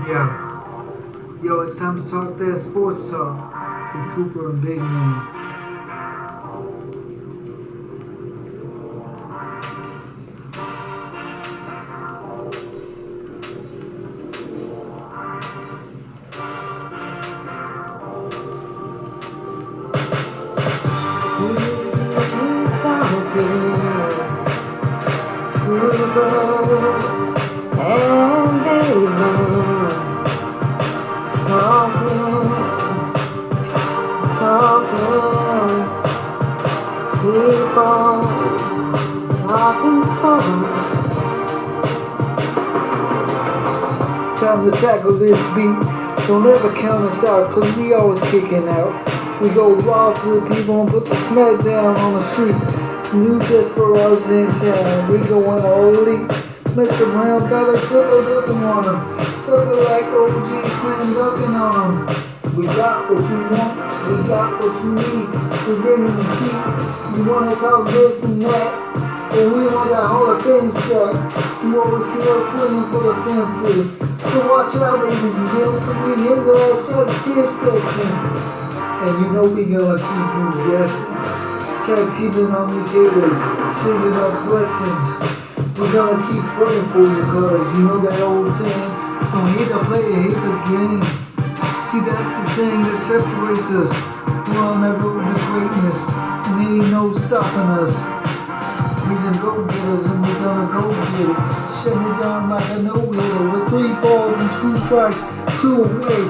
Yeah. Yo, it's time to talk that sports talk with Cooper and Big Man. Time to tackle this beat. Don't ever count us out, cause we always kicking out. We go raw to the people and put the smack down on the street. New desperados in town, we going all elite. Mess around, got a triple dipping on them. Circle like OG, slam dunking on them. We got what you want, we got what you need. We bringing the heat. You wanna talk this and that, and we want that whole thing shut. You always see us swinging for the fences. So watch out, ladies and gents, when we hit the gift section. And you know we gonna keep you guessing. Tag teaming on these haters, sending up blessings. We gonna keep praying for you, cause you know that old saying, don't hate the player, hate the game. See, that's the thing that separates us. We're on that road to greatness, and there ain't no stopping us. We can go get us, and we're gonna go get it. Shut me down like a no-hitter with 3 balls and 2 strikes, 2 away.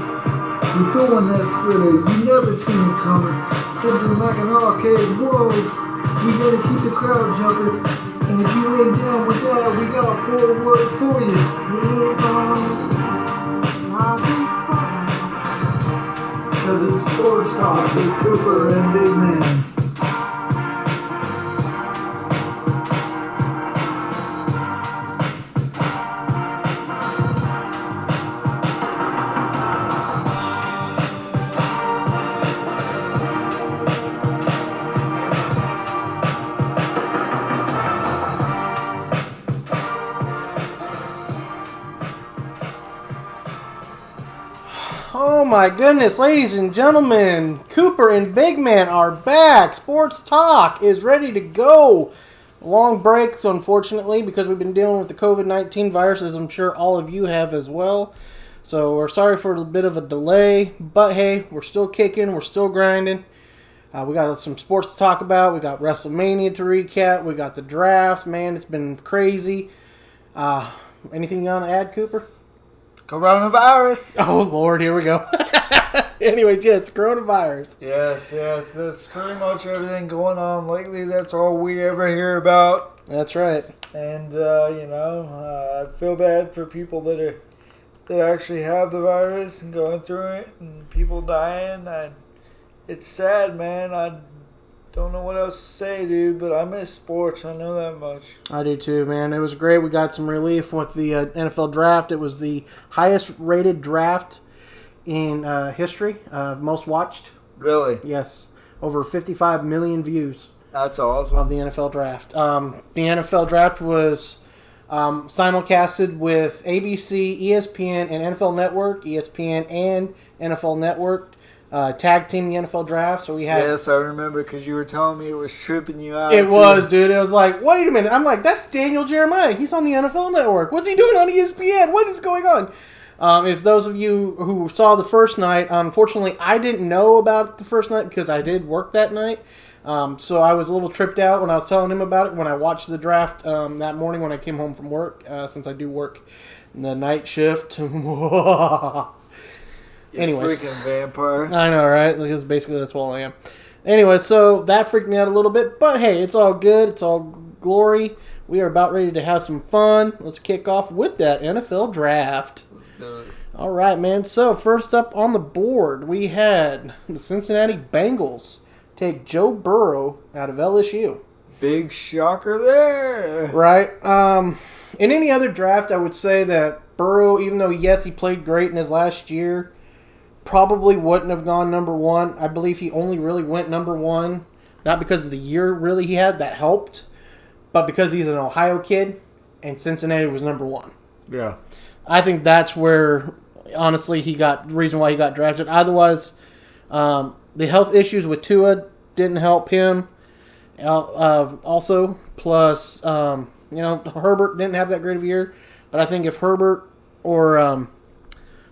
We're throwing that splitter, you never seen it coming. Something like an arcade, whoa. We gotta keep the crowd jumping. And if you ain't down with that, we got 4 words for you. Cause it's sports talk with Cooper and Big Man. Oh my goodness, ladies and gentlemen, Cooper and Big Man are back. Sports Talk is ready to go. Long break, unfortunately, because we've been dealing with the COVID-19 virus, as I'm sure all of you have as well. So we're sorry for a bit of a delay, but hey, we're still kicking, we're still grinding. We got some sports to talk about. We got WrestleMania to recap. We got the draft. Man, it's been crazy. Anything you want to add, Cooper? Coronavirus. Oh, Lord, here we go. Anyways, yes, coronavirus. Yes, that's pretty much everything going on lately. That's all we ever hear about. That's right. And, I feel bad for people that actually have the virus and going through it and people dying. It's sad, man. I don't know what else to say, dude, but I miss sports. I know that much. I do too, man. It was great. We got some relief with the NFL draft. It was the highest rated draft in history, most watched. Really? Yes. Over 55 million views. That's awesome. Of the NFL draft. The NFL draft was simulcasted with ABC, ESPN, and NFL Network. ESPN and NFL Network tag team the NFL draft. So we had. Yes, I remember because you were telling me it was tripping you out. It was, dude. It was like, wait a minute. I'm like, that's Daniel Jeremiah. He's on the NFL Network. What's he doing on ESPN? What is going on? If those of you who saw the first night, unfortunately, I didn't know about the first night because I did work that night. So I was a little tripped out when I was telling him about it when I watched the draft that morning when I came home from work, since I do work the night shift. Anyways. Freaking vampire. I know, right? Because basically that's all I am. Anyway, so that freaked me out a little bit. But hey, it's all good. It's all glory. We are about ready to have some fun. Let's kick off with that NFL draft. Let's do it. All right, man. So first up on the board, we had the Cincinnati Bengals take Joe Burrow out of LSU. Big shocker there. Right. In any other draft, I would say that Burrow, even though, yes, he played great in his last year, probably wouldn't have gone number one. I believe he only really went number one, not because of the year really he had, that helped, but because he's an Ohio kid and Cincinnati was number one. Yeah. I think that's where honestly, the reason why he got drafted. Otherwise, the health issues with Tua didn't help him. Also, plus, Herbert didn't have that great of a year. But I think if Herbert or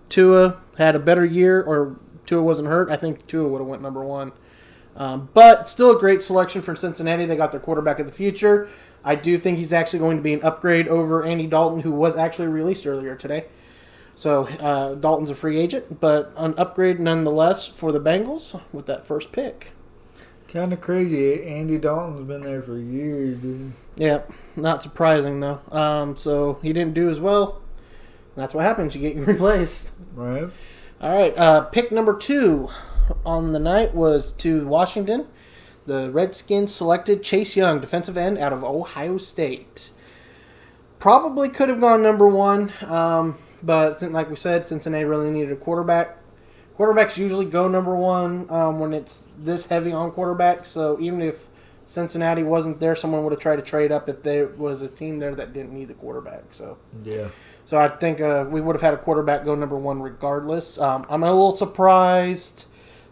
Tua had a better year, or Tua wasn't hurt, I think Tua would have went number one. But still a great selection for Cincinnati. They got their quarterback of the future. I do think he's actually going to be an upgrade over Andy Dalton, who was actually released earlier today. So Dalton's a free agent, but an upgrade nonetheless for the Bengals with that first pick. Kind of crazy. Andy Dalton's been there for years, dude. Yeah, not surprising though. So he didn't do as well. That's what happens. You get replaced. Right. All right. Pick number 2 on the night was to Washington. The Redskins selected Chase Young, defensive end out of Ohio State. Probably could have gone number 1, but like we said, Cincinnati really needed a quarterback. Quarterbacks usually go number 1 when it's this heavy on quarterback. So even if Cincinnati wasn't there, someone would have tried to trade up if there was a team there that didn't need the quarterback. So yeah. So I think we would have had a quarterback go number 1 regardless. I'm a little surprised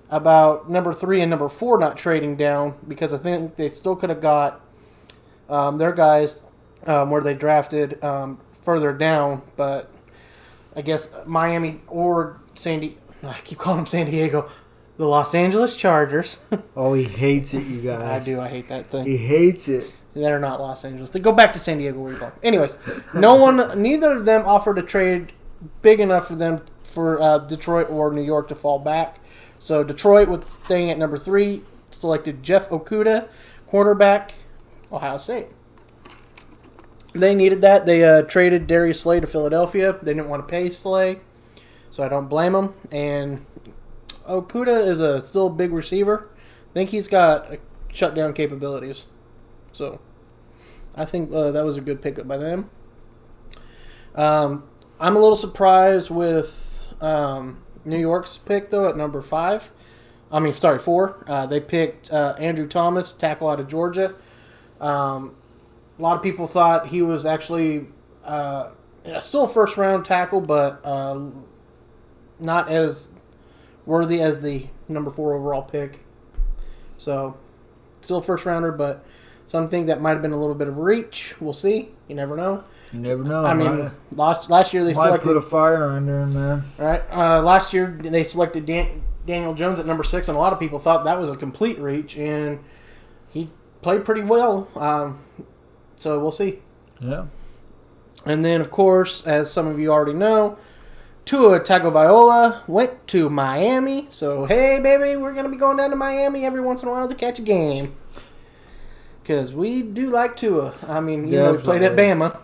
about number 3 and number 4 not trading down, because I think they still could have got their guys where they drafted further down. But I guess Miami or I keep calling them San Diego. The Los Angeles Chargers. Oh, he hates it, you guys. I do. I hate that thing. He hates it. They're not Los Angeles. They go back to San Diego where you're going. Anyways, neither of them offered a trade big enough for them for Detroit or New York to fall back. So Detroit, with staying at number 3, selected Jeff Okudah, quarterback, Ohio State. They needed that. They traded Darius Slay to Philadelphia. They didn't want to pay Slay, so I don't blame them. And Okudah is still a big receiver. I think he's got shutdown capabilities. So I think that was a good pickup by them. I'm a little surprised with New York's pick, though, at number 4. They picked Andrew Thomas, tackle out of Georgia. A lot of people thought he was actually still a first-round tackle, but not as worthy as the number 4 overall pick. So, still a first-rounder, but some think that might have been a little bit of a reach. We'll see. You never know. You never know. I mean, last year they might put a fire under him, man. Right. Last year they selected Daniel Jones at number 6, and a lot of people thought that was a complete reach, and he played pretty well. So we'll see. Yeah. And then, of course, as some of you already know, Tua Tagovailoa went to Miami. So, hey, baby, we're going to be going down to Miami every once in a while to catch a game. Because we do like Tua. I mean, you know, we played at Bama.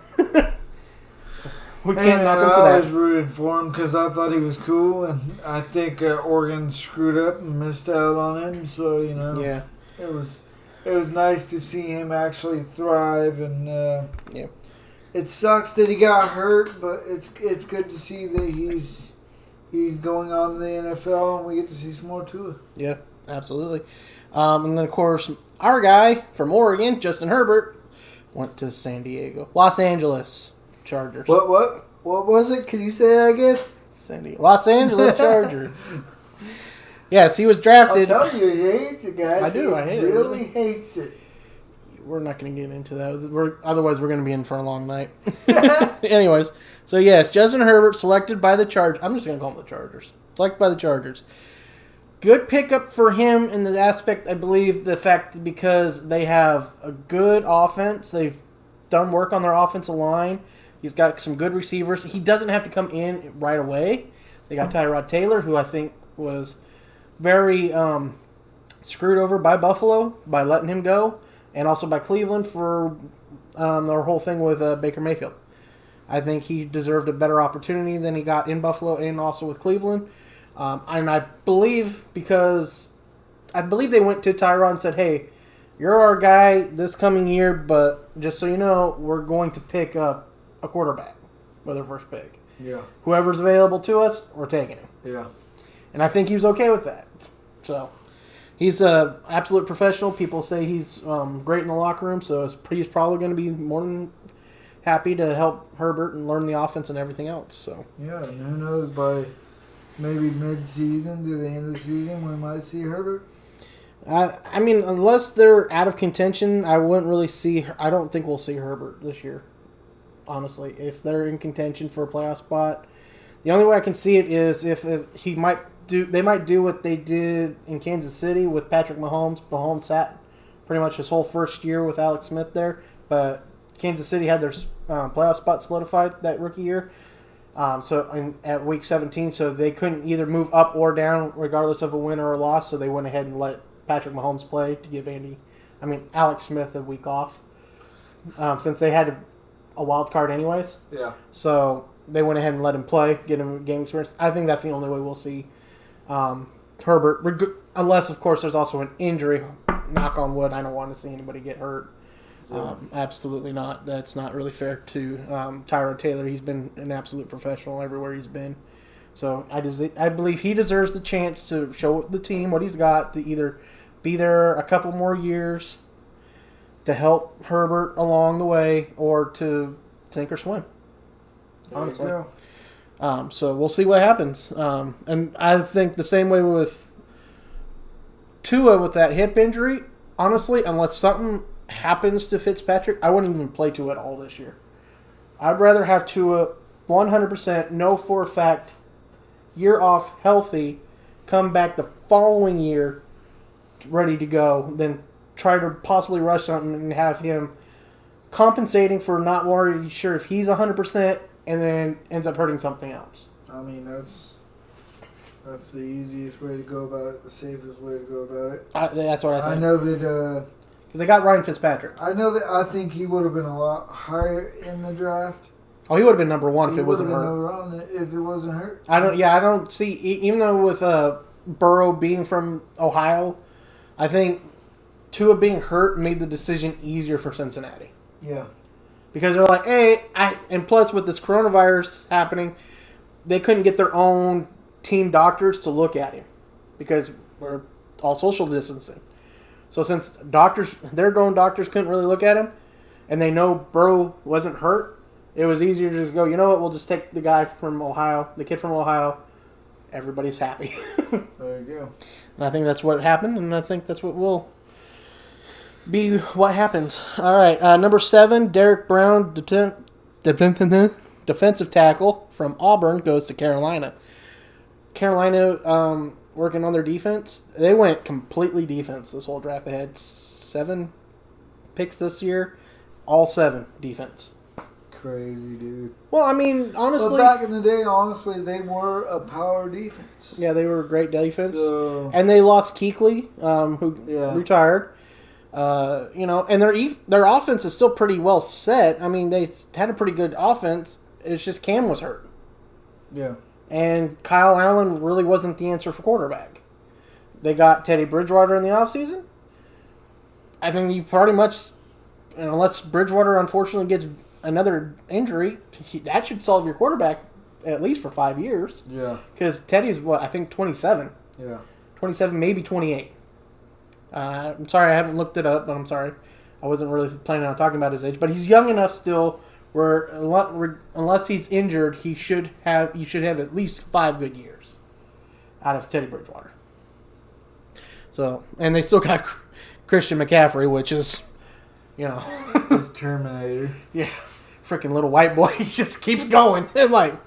We can't knock him for that. I was rooted for him because I thought he was cool, and I think Oregon screwed up and missed out on him. So, you know, yeah, it was nice to see him actually thrive, and yeah. It sucks that he got hurt, but it's good to see that he's going on to the NFL, and we get to see some more Tua. Yeah, absolutely. And then, of course, our guy from Oregon, Justin Herbert, went to San Diego. Los Angeles Chargers. What was it? Can you say that again? Los Angeles Chargers. Yes, he was drafted. I'll tell you, he hates it, guys. I do. I hate it. Really hates it. We're not going to get into that. Otherwise, we're going to be in for a long night. Anyways, so yes, Justin Herbert selected by the Chargers. I'm just going to call them the Chargers. Selected by the Chargers. Good pickup for him in the aspect, I believe, the fact because they have a good offense. They've done work on their offensive line. He's got some good receivers. He doesn't have to come in right away. They got Tyrod Taylor, who I think was very screwed over by Buffalo by letting him go, and also by Cleveland for their whole thing with Baker Mayfield. I think he deserved a better opportunity than he got in Buffalo and also with Cleveland. And I believe they went to Tyrod and said, hey, you're our guy this coming year, but just so you know, we're going to pick up a quarterback with our first pick. Yeah. Whoever's available to us, we're taking him. Yeah. And I think he was okay with that. So he's an absolute professional. People say he's great in the locker room, so he's probably going to be more than happy to help Herbert and learn the offense and everything else. So Yeah, and who knows, by maybe mid-season to the end of the season, we might see Herbert. I mean, unless they're out of contention, I wouldn't really see. I don't think we'll see Herbert this year. Honestly, if they're in contention for a playoff spot, the only way I can see it is if he might do. They might do what they did in Kansas City with Patrick Mahomes. Mahomes sat pretty much his whole first year with Alex Smith there, but Kansas City had their playoff spot solidified that rookie year. At week 17, so they couldn't either move up or down regardless of a win or a loss. So they went ahead and let Patrick Mahomes play to give Alex Smith a week off, since they had a wild card anyways. Yeah. So they went ahead and let him play, get him game experience. I think that's the only way we'll see Herbert, unless of course there's also an injury. Knock on wood. I don't want to see anybody get hurt. Absolutely not. That's not really fair to Tyrod Taylor. He's been an absolute professional everywhere he's been. So I believe he deserves the chance to show the team what he's got, to either be there a couple more years to help Herbert along the way, or to sink or swim. Honestly. So we'll see what happens. And I think the same way with Tua with that hip injury. Honestly, unless something happens to Fitzpatrick, I wouldn't even play Tua at all this year. I'd rather have Tua 100%, know for a fact, year off, healthy, come back the following year ready to go, than try to possibly rush something and have him compensating for not worrying sure if he's 100% and then ends up hurting something else. I mean, that's the easiest way to go about it, the safest way to go about it. That's what I think. I know that... because they got Ryan Fitzpatrick. I think he would have been a lot higher in the draft. Oh, he would have been number one if it wasn't hurt. If it wasn't hurt. I don't see, even though with Burrow being from Ohio, I think Tua being hurt made the decision easier for Cincinnati. Yeah. Because they're like, hey, and plus with this coronavirus happening, they couldn't get their own team doctors to look at him because we're all social distancing. So since their own doctors couldn't really look at him, and they know Burrow wasn't hurt, it was easier to just go, you know what, we'll just take the guy from Ohio, the kid from Ohio. Everybody's happy. There you go. And I think that's what happened, and I think that's what will be what happens. All right, number 7, Derek Brown, defensive tackle from Auburn, goes to Carolina. Carolina, working on their defense. They went completely defense this whole draft. They had 7 picks this year, all 7 defense. Crazy, dude. Well, I mean, honestly... But back in the day, honestly, they were a power defense. Yeah, they were a great defense. And they lost Kuechly, who retired. And their offense is still pretty well set. I mean, they had a pretty good offense. It's just Cam was hurt. Yeah. And Kyle Allen really wasn't the answer for quarterback. They got Teddy Bridgewater in the offseason. I think you pretty much, unless Bridgewater unfortunately gets another injury, that should solve your quarterback at least for 5 years. Yeah. Because Teddy's, I think 27. Yeah. 27, maybe 28. I'm sorry, I haven't looked it up, but I'm sorry. I wasn't really planning on talking about his age. But he's young enough still where unless he's injured, you should have at least 5 good years out of Teddy Bridgewater. So, and they still got Christian McCaffrey, which is, his Terminator. Yeah. Freaking little white boy. He just keeps going. I'm like,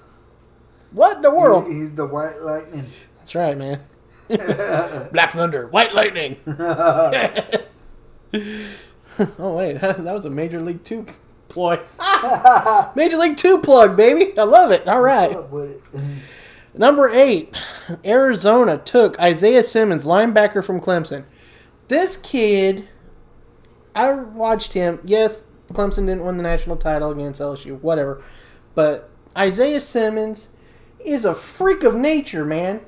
what in the world? He's the White Lightning. That's right, man. Black Thunder, White Lightning. Oh, wait. That was a Major League 2 ploy. Major League 2 plug, baby. I love it. All right. What's up with it? Number 8, Arizona took Isaiah Simmons, linebacker from Clemson. This kid, I watched him. Yes, Clemson didn't win the national title against LSU, whatever. But Isaiah Simmons is a freak of nature, man.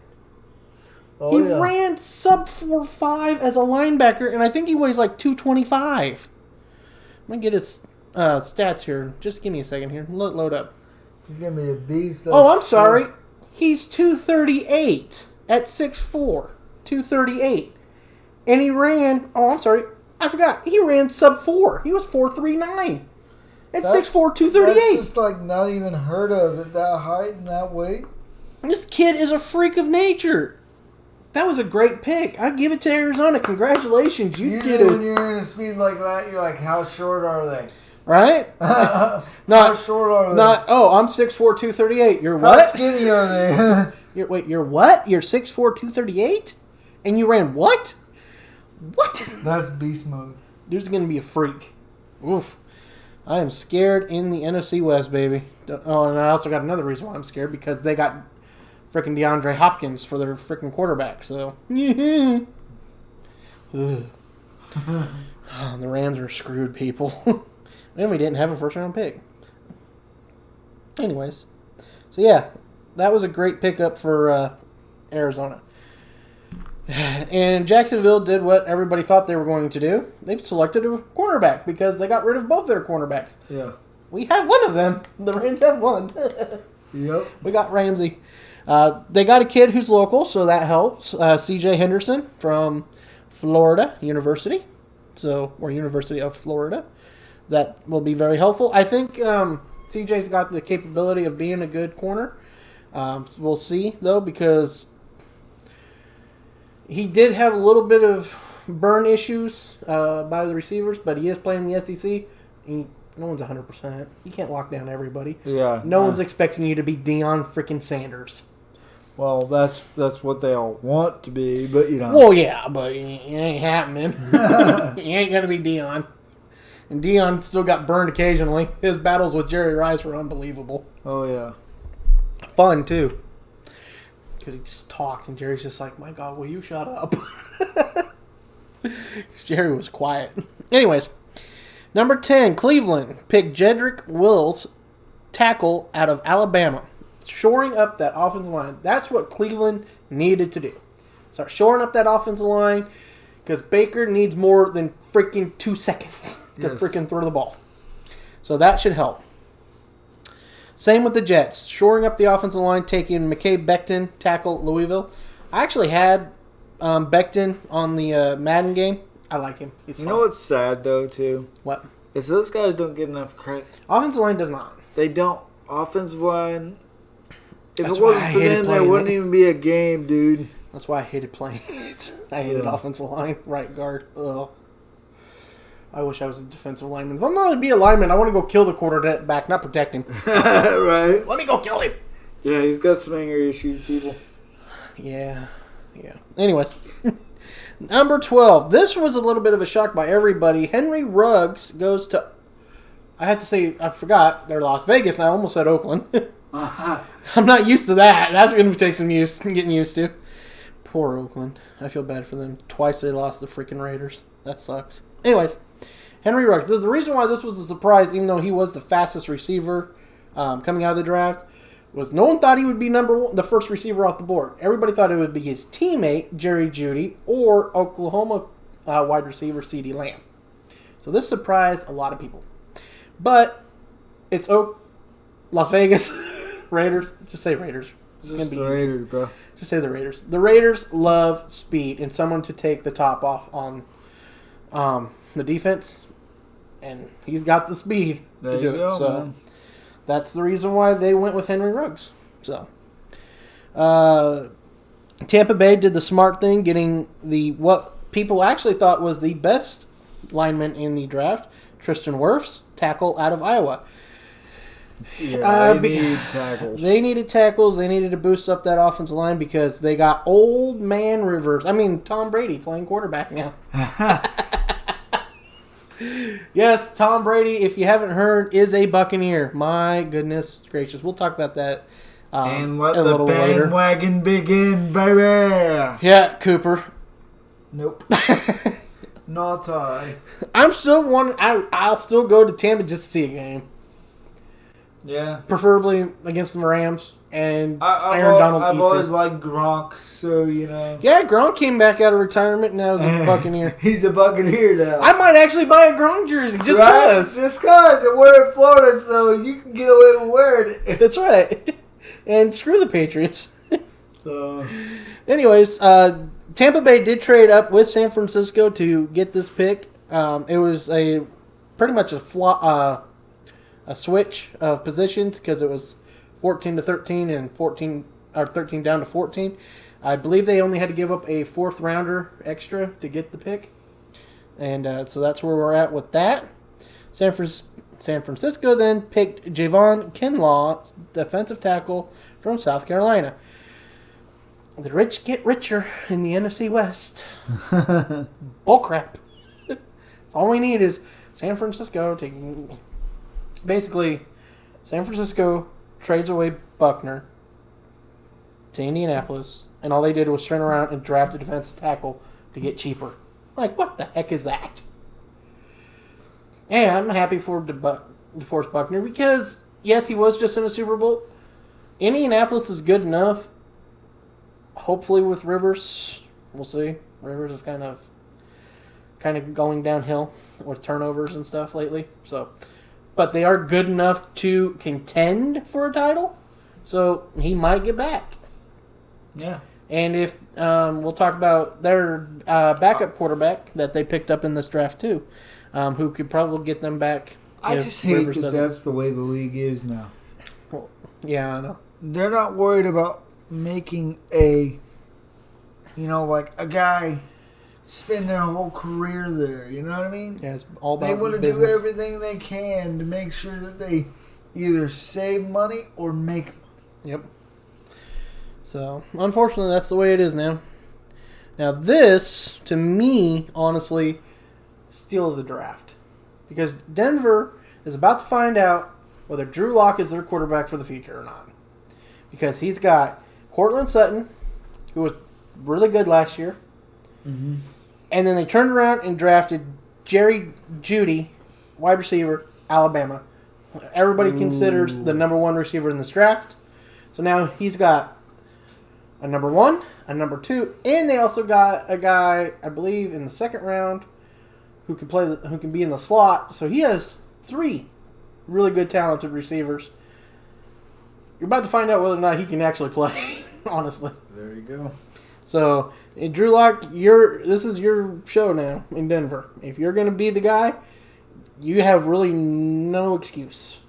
Oh, he ran sub 4.5 as a linebacker, and I think he weighs like 225. I'm going to get his stats here. Just give me a second here. Load up. He's going to be a beast. Oh, I'm sorry. He's 238 at 6'4". 238. And he ran... Oh, I'm sorry. I forgot. He ran sub 4. He was 4.39. At 6'4", 238. That's just like not even heard of at that height and that weight. This kid is a freak of nature. That was a great pick. I give it to Arizona. Congratulations, you did it. When you're in a speed like that, you're like, how short are they? Right? How short are they? I'm 6'4", 238. You're what? How skinny are they? You're what? You're 6'4", 238? And you ran what? What? That's beast mode. Dude's going to be a freak. Oof. I am scared in the NFC West, baby. Oh, and I also got another reason why I'm scared, because they got freaking DeAndre Hopkins for their freaking quarterback, so. The Rams are screwed, people. And we didn't have a first-round pick. Anyways. So, yeah. That was a great pickup for Arizona. And Jacksonville did what everybody thought they were going to do. They selected a cornerback because they got rid of both their cornerbacks. Yeah. We have one of them. The Rams have one. Yep. We got Ramsey. They got a kid who's local, so that helps. C.J. Henderson from Florida University. Or University of Florida. That will be very helpful. I think C.J.'s got the capability of being a good corner. We'll see, though, because he did have a little bit of burn issues by the receivers, but he is playing the SEC. No one's 100%. You can't lock down everybody. Yeah. No one's expecting you to be Deion freaking Sanders. Well, that's what they all want to be, but you know. Well, yeah, but it ain't happening. He ain't going to be Deion. And Deion still got burned occasionally. His battles with Jerry Rice were unbelievable. Oh, yeah. Fun, too. Because he just talked, and Jerry's just like, my God, will you shut up? Jerry was quiet. Anyways, number 10, Cleveland picked Jedrick Wills, tackle out of Alabama. Shoring up that offensive line. That's what Cleveland needed to do. Start shoring up that offensive line because Baker needs more than freaking 2 seconds to freaking throw the ball. So that should help. Same with the Jets. Shoring up the offensive line, taking McKay Becton, tackle Louisville. I actually had Becton on the Madden game. I like him. He's fun. You know what's sad, though, too? What? Is those guys don't get enough credit. Offensive line does not. They don't. Offensive line. If That's it wasn't why I for hated them, there playing wouldn't it. even be a game, dude. That's why I hated playing it. I hated offensive line, right guard. Ugh. I wish I was a defensive lineman. If I'm not going to be a lineman, I want to go kill the quarterback, not protect him. Right? Let me go kill him. Yeah, he's got some anger issues, people. Yeah. Anyways. Number 12. This was a little bit of a shock by everybody. Henry Ruggs goes to... I have to say, I forgot. They're Las Vegas, and I almost said Oakland. I'm not used to that. That's going to take some getting used to. Poor Oakland. I feel bad for them. Twice they lost the freaking Raiders. That sucks. Anyways, Henry Ruggs. The reason why this was a surprise, even though he was the fastest receiver coming out of the draft, was no one thought he would be number one, the first receiver off the board. Everybody thought it would be his teammate, Jerry Jeudy, or Oklahoma wide receiver, CeeDee Lamb. So this surprised a lot of people. But it's Las Vegas Raiders. Just say Raiders. It's Just gonna the be easy. Raiders, bro. Just say the Raiders. The Raiders love speed and someone to take the top off on the defense, and he's got the speed to do it. So man. That's the reason why they went with Henry Ruggs. So Tampa Bay did the smart thing, getting what people actually thought was the best lineman in the draft, Tristan Wirfs, tackle out of Iowa. Yeah, they need tackles. They needed tackles. They needed to boost up that offensive line because they got old man Rivers. I mean, Tom Brady playing quarterback now. Yes, Tom Brady, if you haven't heard, is a Buccaneer. My goodness gracious. We'll talk about that and let a the little later. bandwagon begin, baby. Yeah, Cooper. Nope. Not I. I'm still one. I'll still go to Tampa just to see a game. Yeah. Preferably against the Rams and Aaron Donald. I've always liked Gronk, so you know. Yeah, Gronk came back out of retirement and now he's a Buccaneer. He's a Buccaneer now. I might actually buy a Gronk jersey just because. Just because. And we're in Florida, so you can get away with wearing it. That's right. And screw the Patriots. So. Anyways, Tampa Bay did trade up with San Francisco to get this pick. It was pretty much a a switch of positions because it was 14 to 13 and 14 or 13 down to 14. I believe they only had to give up a fourth rounder extra to get the pick, and so that's where we're at with that. San Francisco then picked Javon Kinlaw, defensive tackle from South Carolina. The rich get richer in the NFC West. Bullcrap. All we need is San Francisco taking. Basically, San Francisco trades away Buckner to Indianapolis, and all they did was turn around and draft a defensive tackle to get cheaper. Like, what the heck is that? Yeah, I'm happy for DeForest Buckner because, yes, he was just in a Super Bowl. Indianapolis is good enough. Hopefully with Rivers, we'll see. Rivers is kind of going downhill with turnovers and stuff lately. So, but they are good enough to contend for a title. So he might get back. Yeah. And if we'll talk about their backup quarterback that they picked up in this draft too, who could probably get them back. I just hate that that's the way the league is now. Well, yeah, I know. They're not worried about making a guy spend their whole career there. You know what I mean? Yeah, it's all about They want to business. do everything they can to make sure that they either save money or make money. Yep. So, unfortunately, that's the way it is now. Now, this, to me, honestly, steal the draft. Because Denver is about to find out whether Drew Lock is their quarterback for the future or not. Because he's got Cortland Sutton, who was really good last year. Mm-hmm. And then they turned around and drafted Jerry Jeudy, wide receiver, Alabama. Everybody considers the number one receiver in this draft. So now he's got a number one, a number two, and they also got a guy, I believe, in the second round who can be in the slot. So he has 3 really good, talented receivers. You're about to find out whether or not he can actually play, honestly. There you go. So, Drew Lock, this is your show now in Denver. If you're going to be the guy, you have really no excuse.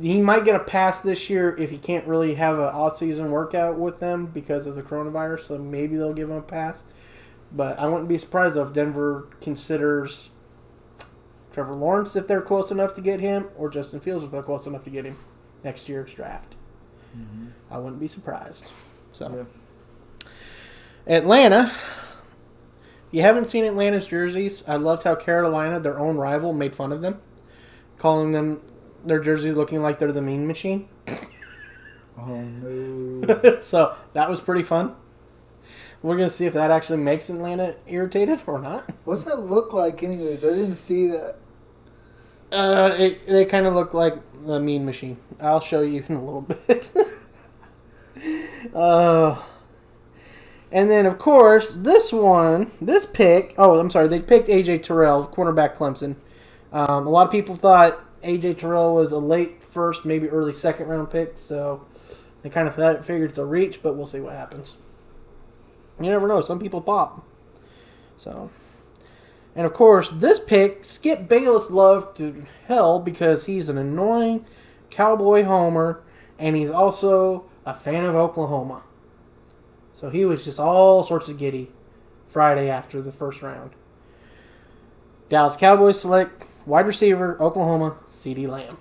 He might get a pass this year if he can't really have an off-season workout with them because of the coronavirus, so maybe they'll give him a pass. But I wouldn't be surprised if Denver considers Trevor Lawrence if they're close enough to get him, or Justin Fields if they're close enough to get him next year's draft. Mm-hmm. I wouldn't be surprised. So, yeah. Atlanta. If you haven't seen Atlanta's jerseys, I loved how Carolina, their own rival, made fun of them, calling them their jerseys looking like they're the Mean Machine. Oh, no. So, that was pretty fun. We're going to see if that actually makes Atlanta irritated or not. What's that look like anyways? I didn't see that. They kind of look like the Mean Machine. I'll show you in a little bit. And then, of course, they picked A.J. Terrell, cornerback Clemson. A lot of people thought A.J. Terrell was a late first, maybe early second round pick, so they kind of figured it's a reach, but we'll see what happens. You never know. Some people pop. So, and of course, this pick, Skip Bayless loved to hell because he's an annoying Cowboy homer, and he's also a fan of Oklahoma. So he was just all sorts of giddy Friday after the first round. Dallas Cowboys select wide receiver, Oklahoma, CeeDee Lamb.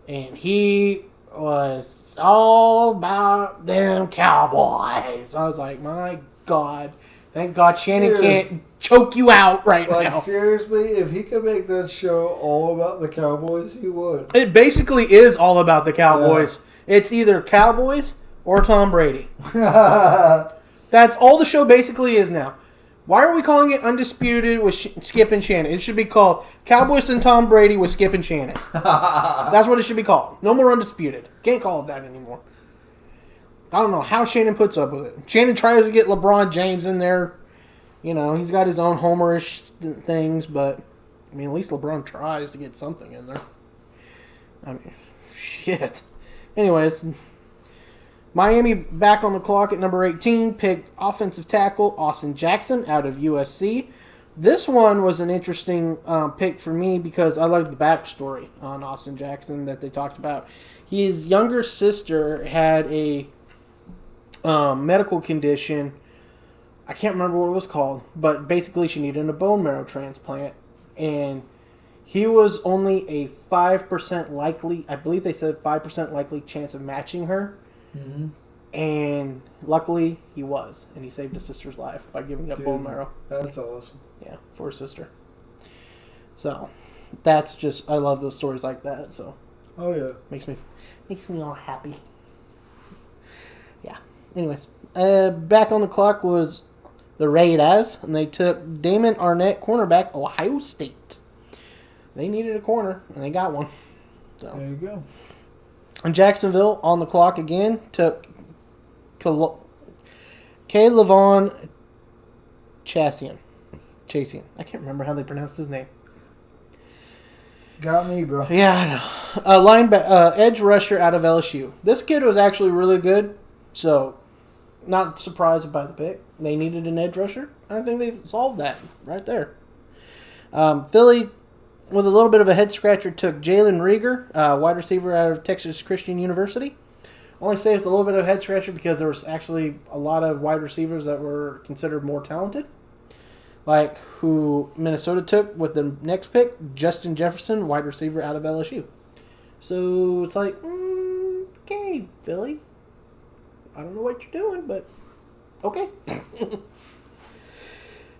And he was all about them Cowboys. I was like, my God. Thank God Shannon can't choke you out right now. Like, seriously, if he could make that show all about the Cowboys, he would. It basically is all about the Cowboys. Yeah. It's either Cowboys or Tom Brady. That's all the show basically is now. Why are we calling it Undisputed with Skip and Shannon? It should be called Cowboys and Tom Brady with Skip and Shannon. That's what it should be called. No more Undisputed. Can't call it that anymore. I don't know how Shannon puts up with it. Shannon tries to get LeBron James in there. You know, he's got his own homerish things, but, I mean, at least LeBron tries to get something in there. I mean, shit. Anyways, Miami back on the clock at number 18, picked offensive tackle Austin Jackson out of USC. This one was an interesting pick for me because I liked the backstory on Austin Jackson that they talked about. His younger sister had a medical condition. I can't remember what it was called, but basically she needed a bone marrow transplant. And he was only a 5% likely, I believe they said 5% likely chance of matching her. Mm-hmm. And luckily he was. And he saved his sister's life by giving up bone marrow. That's awesome. Yeah, for his sister. So, that's just, I love those stories like that. So, oh yeah, makes me all happy. Yeah. Anyways, back on the clock was the Raiders, and they took Damon Arnett, cornerback, Ohio State. They needed a corner, and they got one. So. There you go. And Jacksonville on the clock again took K'Lavon Chassian. I can't remember how they pronounced his name. Got me, bro. Yeah, I know. Edge rusher out of LSU. This kid was actually really good, so not surprised by the pick. They needed an edge rusher. I think they've solved that right there. Philly, with a little bit of a head scratcher, took Jalen Rieger, wide receiver out of Texas Christian University. I only say it's a little bit of a head scratcher because there was actually a lot of wide receivers that were considered more talented. Like who Minnesota took with the next pick, Justin Jefferson, wide receiver out of LSU. So it's like, okay, Philly. I don't know what you're doing, but okay.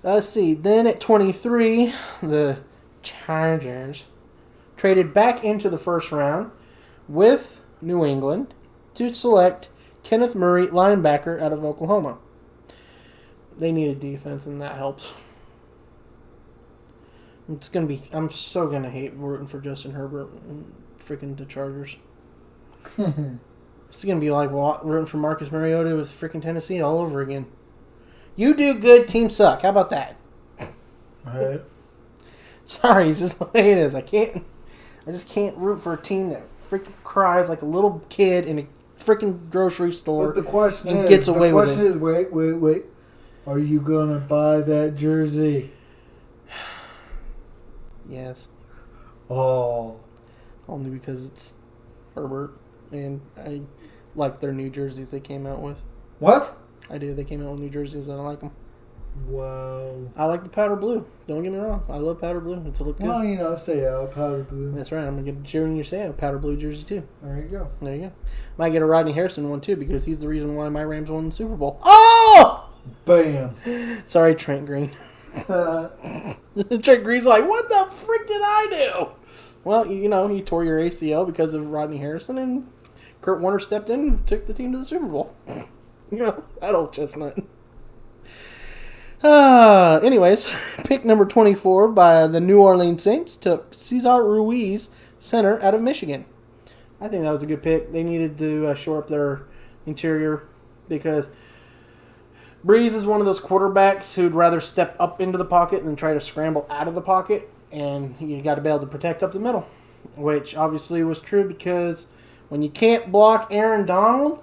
Let's see. Then at 23, the Chargers traded back into the first round with New England to select Kenneth Murray, linebacker out of Oklahoma. They needed defense, and that helps. I'm so gonna hate rooting for Justin Herbert and freaking the Chargers. It's gonna be like rooting for Marcus Mariota with freaking Tennessee all over again. You do good, team suck. How about that? Alright. Sorry, it's just the way it is. I just can't root for a team that freaking cries like a little kid in a freaking grocery store. But the question and is, gets away with it. The question is, wait. Are you gonna buy that jersey? Yes. Oh. Only because it's Herbert, and I like their new jerseys they came out with. What? I do. They came out with new jerseys, and I like them. Wow. I like the powder blue. Don't get me wrong. I love powder blue. It's a look good. Well, say powder blue. That's right. I'm going to get a Junior Seau powder blue jersey, too. There you go. There you go. Might get a Rodney Harrison one, too, because he's the reason why my Rams won the Super Bowl. Oh! Bam. Sorry, Trent Green. Trent Green's like, what the frick did I do? Well, he tore your ACL because of Rodney Harrison, and Kurt Warner stepped in and took the team to the Super Bowl. That old chestnut. Anyways, pick number 24 by the New Orleans Saints took Cesar Ruiz, center out of Michigan. I think that was a good pick. They needed to shore up their interior because Breeze is one of those quarterbacks who'd rather step up into the pocket than try to scramble out of the pocket, and you got to be able to protect up the middle, which obviously was true because when you can't block Aaron Donald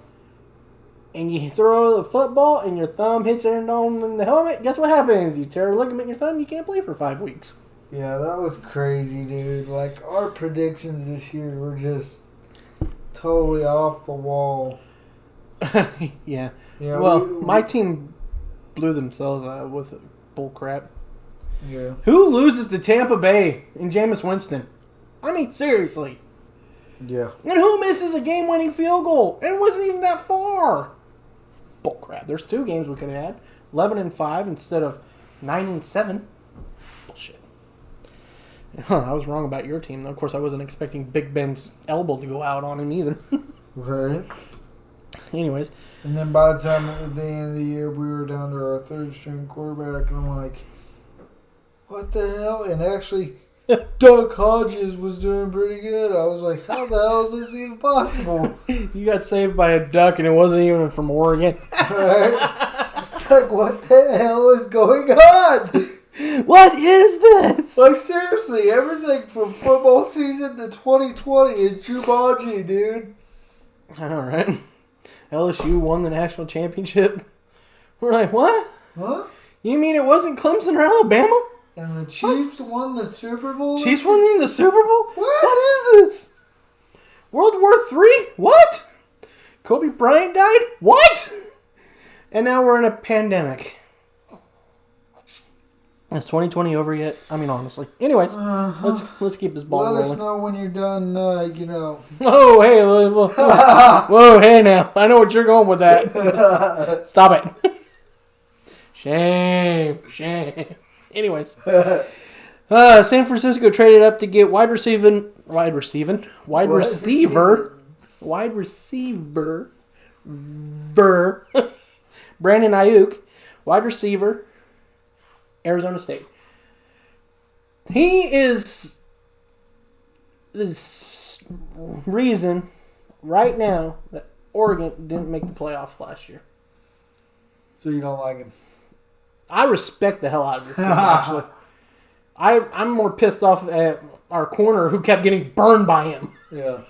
and you throw the football and your thumb hits Aaron Donald in the helmet, guess what happens? You tear a ligament in your thumb, you can't play for 5 weeks. Yeah, that was crazy, dude. Like, our predictions this year were just totally off the wall. Yeah. Well, my team blew themselves out with bull crap. Yeah. Who loses to Tampa Bay and Jameis Winston? I mean, seriously. Yeah. And who misses a game-winning field goal? And it wasn't even that far. Bull crap. There's 2 games we could have had. 11-5 instead of 9-7. Bullshit. I was wrong about your team, though. Of course, I wasn't expecting Big Ben's elbow to go out on him either. Right. Anyways. And then by the time at the end of the year, we were down to our 3rd-string quarterback, and I'm like, what the hell? And actually, Doug Hodges was doing pretty good. I was like, how the hell is this even possible? You got saved by a duck, and it wasn't even from Oregon. Right? It's like, what the hell is going on? What is this? Like, seriously, everything from football season to 2020 is Jumanji, dude. I know, right? LSU won the national championship. We're like, what? Huh? You mean it wasn't Clemson or Alabama? And the Chiefs won the Super Bowl? Chiefs won the Super Bowl? What is this? World War III? What? Kobe Bryant died? What? And now we're in a pandemic. Is 2020 over yet? I mean, honestly. Anyways, let's keep this ball rolling. Let us know when you're done, Oh, hey. Whoa, hey now. I know what you're going with that. Stop it. Shame. Anyways. San Francisco traded up to get wide receiver Brandon Ayuk, wide receiver, Arizona State. He is this reason right now that Oregon didn't make the playoffs last year. So you don't like him? I respect the hell out of this kid, actually. I'm more pissed off at our corner who kept getting burned by him. Yeah.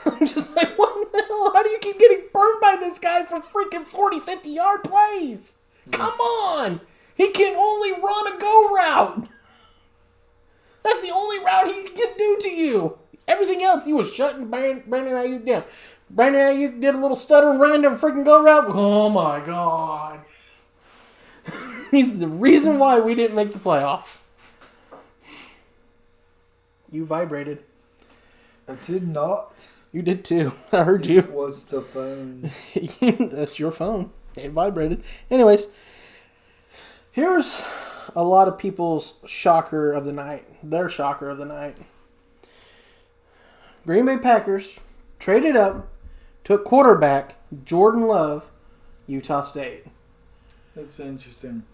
I'm just like, what the hell? How do you keep getting burned by this guy for freaking 40, 50-yard plays? Yeah. Come on. He can only run a go route. That's the only route he can do to you. Everything else, he was shutting Brandon Ayuk down. Brandon Ayuk did a little stutter and ran into a freaking go route. Oh, my God. He's the reason why we didn't make the playoff. You vibrated. I did not. You did too. I heard you. It was the phone. That's your phone. It vibrated. Anyways, here's a lot of people's shocker of the night. Their shocker of the night. Green Bay Packers traded up, took quarterback Jordan Love, Utah State. That's interesting.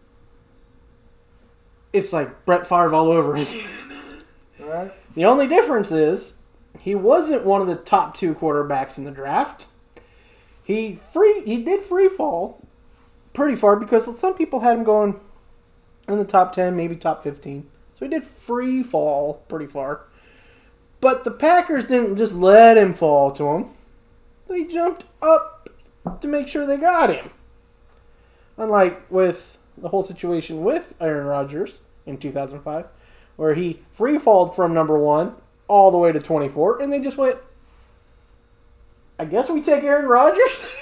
It's like Brett Favre all over again. Right. The only difference is he wasn't one of the top 2 quarterbacks in the draft. He did free fall pretty far because some people had him going in the top 10, maybe top 15. So he did free fall pretty far. But the Packers didn't just let him fall to him. They jumped up to make sure they got him. Unlike with the whole situation with Aaron Rodgers in 2005, where he free-falled from number 1 all the way to 24, and they just went, I guess we take Aaron Rodgers?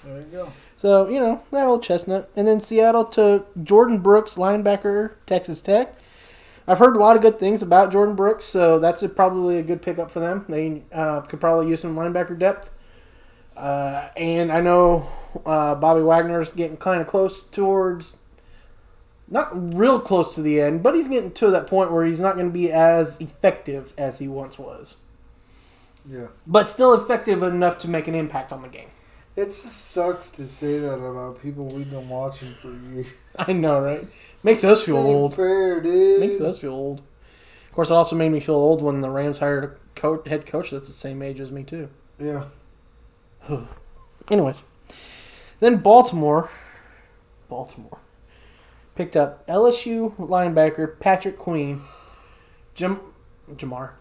There you go. So, that old chestnut. And then Seattle took Jordan Brooks, linebacker, Texas Tech. I've heard a lot of good things about Jordan Brooks, so that's probably a good pickup for them. They could probably use some linebacker depth. And I know Bobby Wagner's getting kind of close towards, not real close to the end, but he's getting to that point where he's not going to be as effective as he once was. Yeah. But still effective enough to make an impact on the game. It just sucks to say that about people we've been watching for years. I know, right? Makes us feel old. Fair, dude. Makes us feel old. Of course, it also made me feel old when the Rams hired a head coach that's the same age as me, too. Yeah. Anyways. Then Baltimore picked up LSU linebacker Patrick Queen,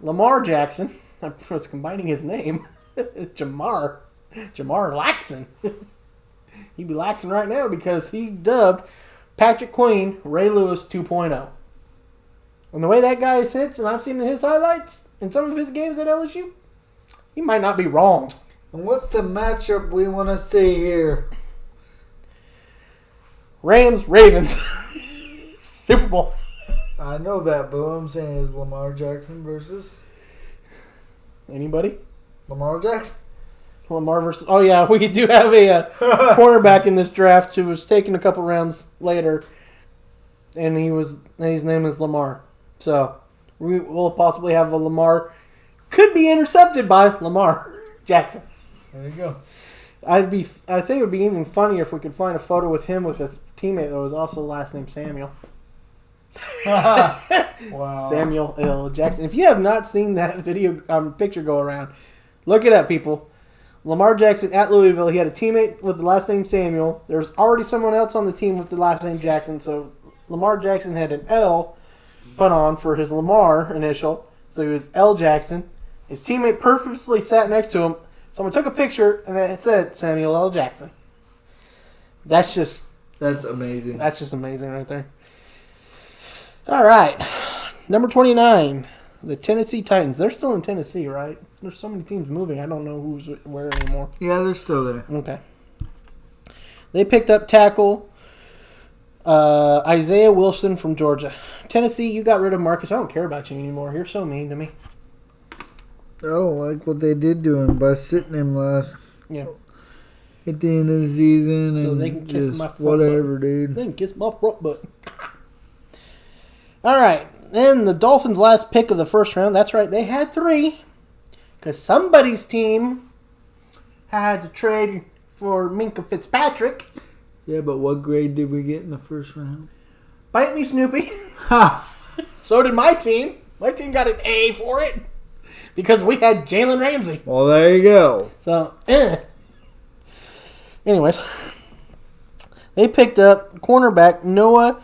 Lamar Jackson. I was combining his name. Jamar Laxon. He'd be laxing right now because he dubbed Patrick Queen Ray Lewis 2.0. And the way that guy hits, and I've seen his highlights in some of his games at LSU, he might not be wrong. And what's the matchup we want to see here? Rams-Ravens. Super Bowl. I know that, but what I'm saying is Lamar Jackson versus... Anybody? Lamar Jackson? Lamar versus... Oh, yeah, we do have a cornerback in this draft who was taken a couple rounds later, and his name is Lamar. So, we will possibly have a Lamar... Could be intercepted by Lamar Jackson. There you go. I think it would be even funnier if we could find a photo with him with a teammate that was also last name Samuel. Wow. Samuel L. Jackson. If you have not seen that picture go around, look it up, people. Lamar Jackson at Louisville. He had a teammate with the last name Samuel. There's already someone else on the team with the last name Jackson, so Lamar Jackson had an L put on for his Lamar initial, so he was L. Jackson. His teammate purposely sat next to him. Someone took a picture, and it said Samuel L. Jackson. That's just That's amazing. That's just amazing right there. All right. Number 29, the Tennessee Titans. They're still in Tennessee, right? There's so many teams moving. I don't know who's where anymore. Yeah, they're still there. Okay. They picked up tackle Isaiah Wilson from Georgia. Tennessee, you got rid of Marcus. I don't care about you anymore. You're so mean to me. I don't like what they did to him by sitting him last. Yeah. At the end of the season, So and they can kiss just my front whatever, butt. dude. They can kiss my front butt. All right. Then the Dolphins' last pick of the first round. That's right. They had 3. Because somebody's team had to trade for Minka Fitzpatrick. Yeah, but what grade did we get in the first round? Bite me, Snoopy. Ha! So did my team. My team got an A for it. Because we had Jalen Ramsey. Well, there you go. So, Anyways. They picked up cornerback Noah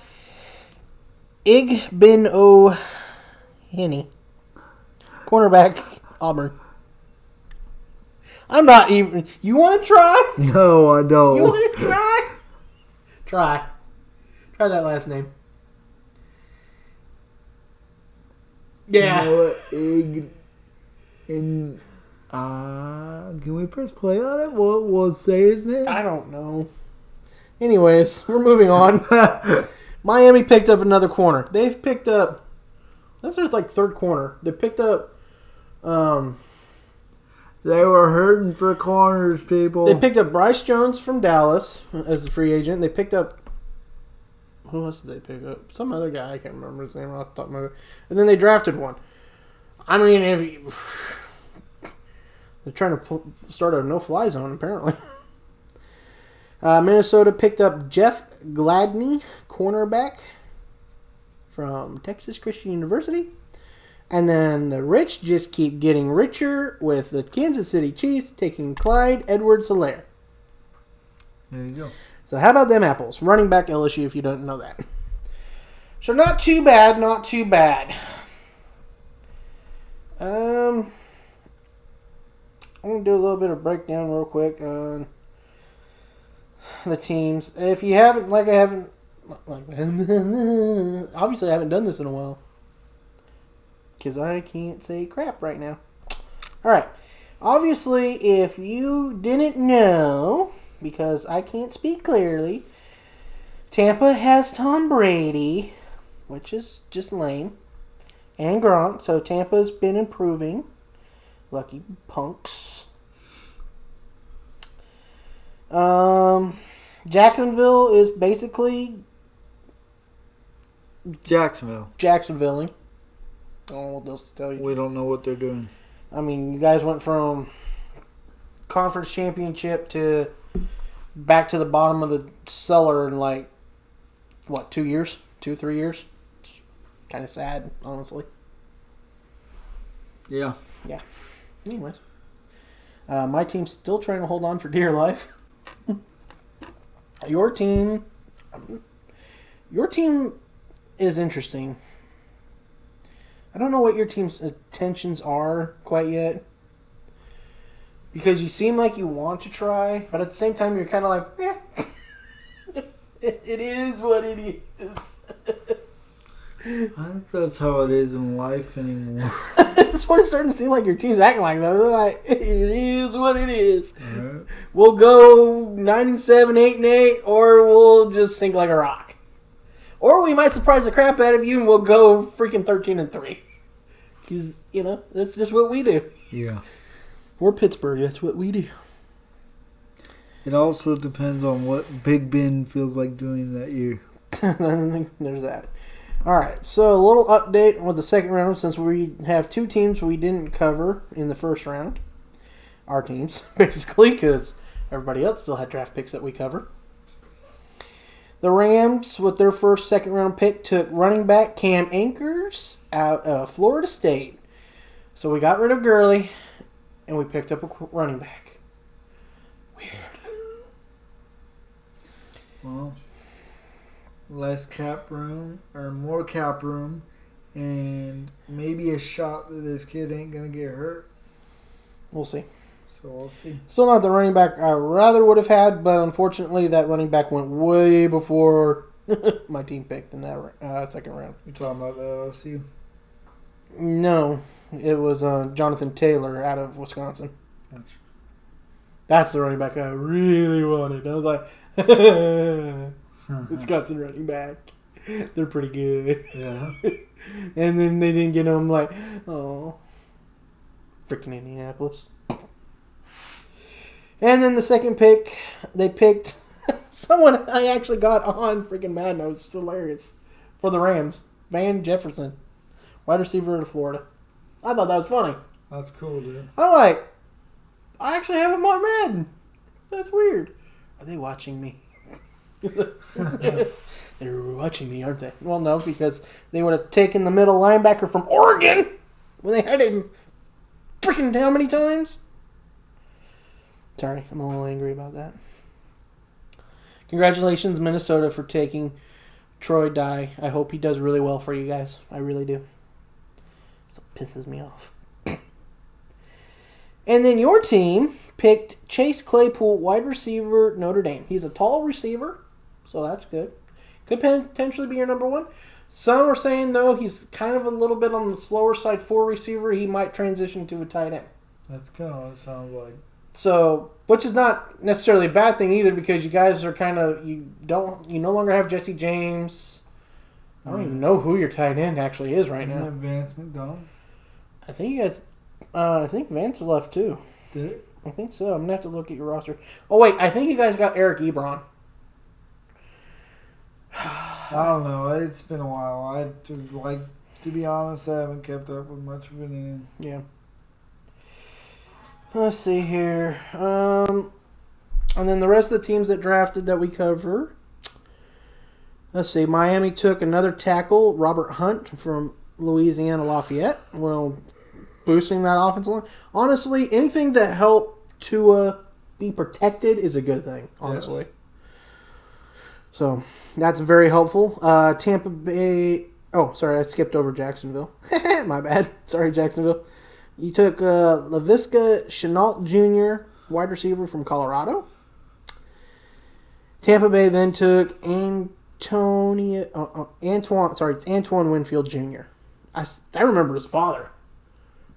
Igbinoghene. Cornerback Auburn. I'm not even... You want to try? No, I don't. You want to try? Try. Try that last name. Yeah. Noah can we press play on it? We'll say his name. I don't know. Anyways, we're moving on. Miami picked up another corner. They've picked up... That's just like third corner. They picked up... They were hurting for corners, people. They picked up Bryce Jones from Dallas as a free agent. They picked up... Who else did they pick up? Some other guy. I can't remember his name off the top of my head. And then they drafted one. I mean, if you... They're trying to start a no-fly zone, apparently. Minnesota picked up Jeff Gladney, cornerback from Texas Christian University. And then the rich just keep getting richer with the Kansas City Chiefs taking Clyde Edwards-Helaire. There you go. So how about them apples? Running back LSU, if you don't know that. So not too bad, not too bad. I'm going to do a little bit of breakdown real quick on the teams. If you haven't, obviously I haven't done this in a while. Because I can't say crap right now. Alright. Obviously, if you didn't know, because I can't speak clearly, Tampa has Tom Brady, which is just lame, and Gronk. So Tampa's been improving. Lucky punks. Jacksonville is basically Jacksonville. I don't know what else to tell you. We don't know what they're doing. I mean, you guys went from conference championship to back to the bottom of the cellar in 2 years? 2-3 years? It's kind of sad, honestly. Yeah. Yeah. Anyways. My team's still trying to hold on for dear life. Your team is interesting. I don't know what your team's intentions are quite yet. Because you seem like you want to try, but at the same time you're kind of like, it is what it is. I think that's how it is in life anymore. It's what it's starting to seem like your team's acting like, though. They're like, it is what it is. Right. We'll go 9-7, 8-8, or we'll just sink like a rock. Or we might surprise the crap out of you and we'll go freaking 13-3. Because, that's just what we do. Yeah. We're Pittsburgh. That's what we do. It also depends on what Big Ben feels like doing that year. There's that. All right. So a little update with the second round since we have 2 teams we didn't cover in the first round. Our teams, basically, because everybody else still had draft picks that we cover. The Rams, with their first second-round pick, took running back Cam Akers out of Florida State. So we got rid of Gurley, and we picked up a running back. Weird. Well, less cap room, or more cap room, and maybe a shot that this kid ain't going to get hurt. We'll see. So we'll see. Still not the running back I rather would have had, but unfortunately that running back went way before my team picked in that second round. You talking about the LSU? No, it was Jonathan Taylor out of Wisconsin. Gotcha. That's the running back I really wanted. I was like, Wisconsin running back. They're pretty good. Yeah. And then they didn't get him. I'm like, oh, freaking Indianapolis. And then the second pick, they picked someone I actually got on freaking Madden. It was hilarious. For the Rams, Van Jefferson, wide receiver of Florida. I thought that was funny. That's cool, dude. I actually have him on Madden. That's weird. Are they watching me? They're watching me, aren't they? Well, no, because they would have taken the middle linebacker from Oregon when they had him freaking how many times? Sorry, I'm a little angry about that. Congratulations, Minnesota, for taking Troy Dye. I hope he does really well for you guys. I really do. Still pisses me off. And then your team picked Chase Claypool, wide receiver, Notre Dame. He's a tall receiver, so that's good. Could potentially be your number one. Some are saying, though, he's kind of a little bit on the slower side for receiver. He might transition to a tight end. That's kind of what it sounds like. So, which is not necessarily a bad thing either, because you guys are kind of, you no longer have Jesse James. I don't even know who your tight end actually is right now. Isn't that Vance McDonald? I think you guys, I think Vance left too. Did it? I think so. I'm going to have to look at your roster. Oh, wait, I think you guys got Eric Ebron. I don't know. It's been a while. To be honest, I haven't kept up with much of it. Yeah. Let's see here. And then the rest of the teams that drafted that we cover. Let's see. Miami took another tackle, Robert Hunt from Louisiana Lafayette. Well, boosting that offensive line. Honestly, anything to help Tua be protected is a good thing, honestly. Yes. So, that's very helpful. Tampa Bay... Oh, sorry, I skipped over Jacksonville. My bad. Sorry, Jacksonville. You took Laviska Shenault Jr., wide receiver from Colorado. Tampa Bay then took Antoine Winfield Jr. I remember his father.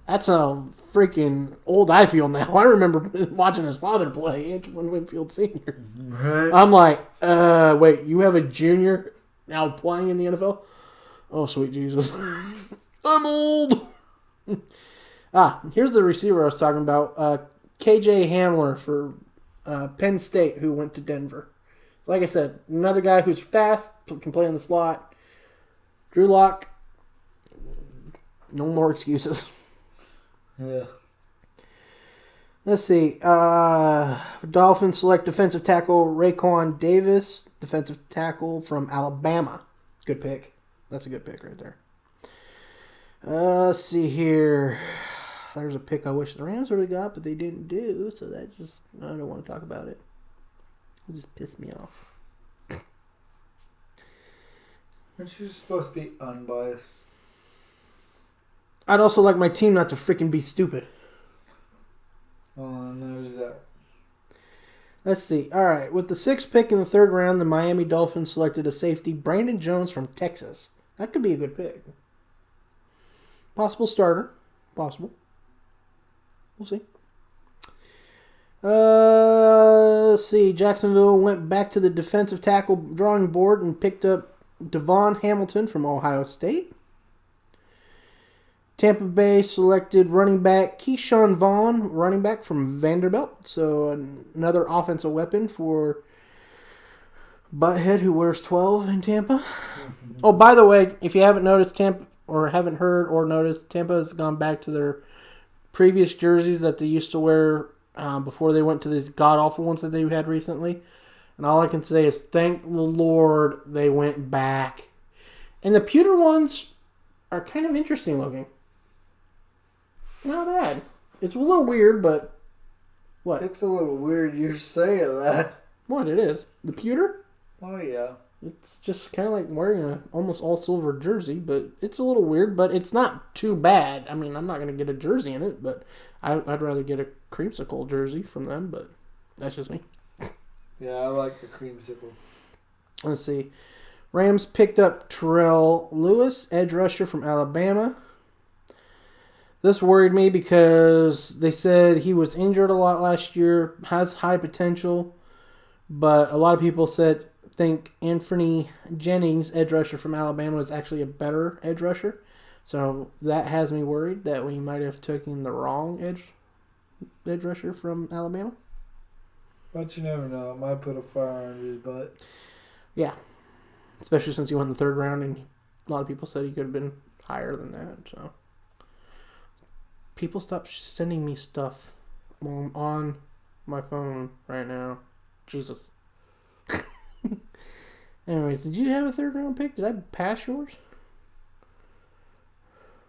That's how freaking old I feel now. I remember watching his father play, Antoine Winfield Sr. Right. I'm like, wait, you have a junior now playing in the NFL? Oh, sweet Jesus. I'm old. Here's the receiver I was talking about. KJ Hamler for Penn State, who went to Denver. So like I said, another guy who's fast, can play in the slot. Drew Lock, no more excuses. Yeah. Let's see. Dolphins select defensive tackle Raekwon Davis, defensive tackle from Alabama. Good pick. That's a good pick right there. Let's see here. There's a pick I wish the Rams would have got, but they didn't do, so I don't want to talk about it. It just pissed me off. Aren't you supposed to be unbiased? I'd also like my team not to freaking be stupid. And there's that. Let's see. All right. With the 6th pick in the 3rd round, the Miami Dolphins selected a safety, Brandon Jones from Texas. That could be a good pick. Possible starter. Possible. We'll see. Let's see. Jacksonville went back to the defensive tackle drawing board and picked up Devon Hamilton from Ohio State. Tampa Bay selected running back Keyshawn Vaughn, running back from Vanderbilt. So another offensive weapon for Butthead, who wears 12 in Tampa. Mm-hmm. Oh, by the way, if you haven't noticed, Tampa has gone back to their previous jerseys that they used to wear before they went to these god-awful ones that they had recently. And all I can say is thank the Lord they went back. And the pewter ones are kind of interesting looking. Not bad. It's a little weird, but what? It's a little weird you're saying that. What, it is? The pewter? Oh, yeah. It's just kind of like wearing a almost all silver jersey, but it's a little weird, but it's not too bad. I mean, I'm not going to get a jersey in it, but I'd rather get a creamsicle jersey from them, but that's just me. Yeah, I like the creamsicle. Let's see. Rams picked up Terrell Lewis, edge rusher from Alabama. This worried me because they said he was injured a lot last year, has high potential, but a lot of people think Anthony Jennings, edge rusher from Alabama, is actually a better edge rusher. So that has me worried that we might have taken the wrong edge rusher from Alabama. But you never know. It might put a fire under his butt. Yeah. Especially since he won the third round, and a lot of people said he could have been higher than that. So people stop sending me stuff while I'm on my phone right now. Jesus. Anyways, did you have a third round pick? Did I pass yours?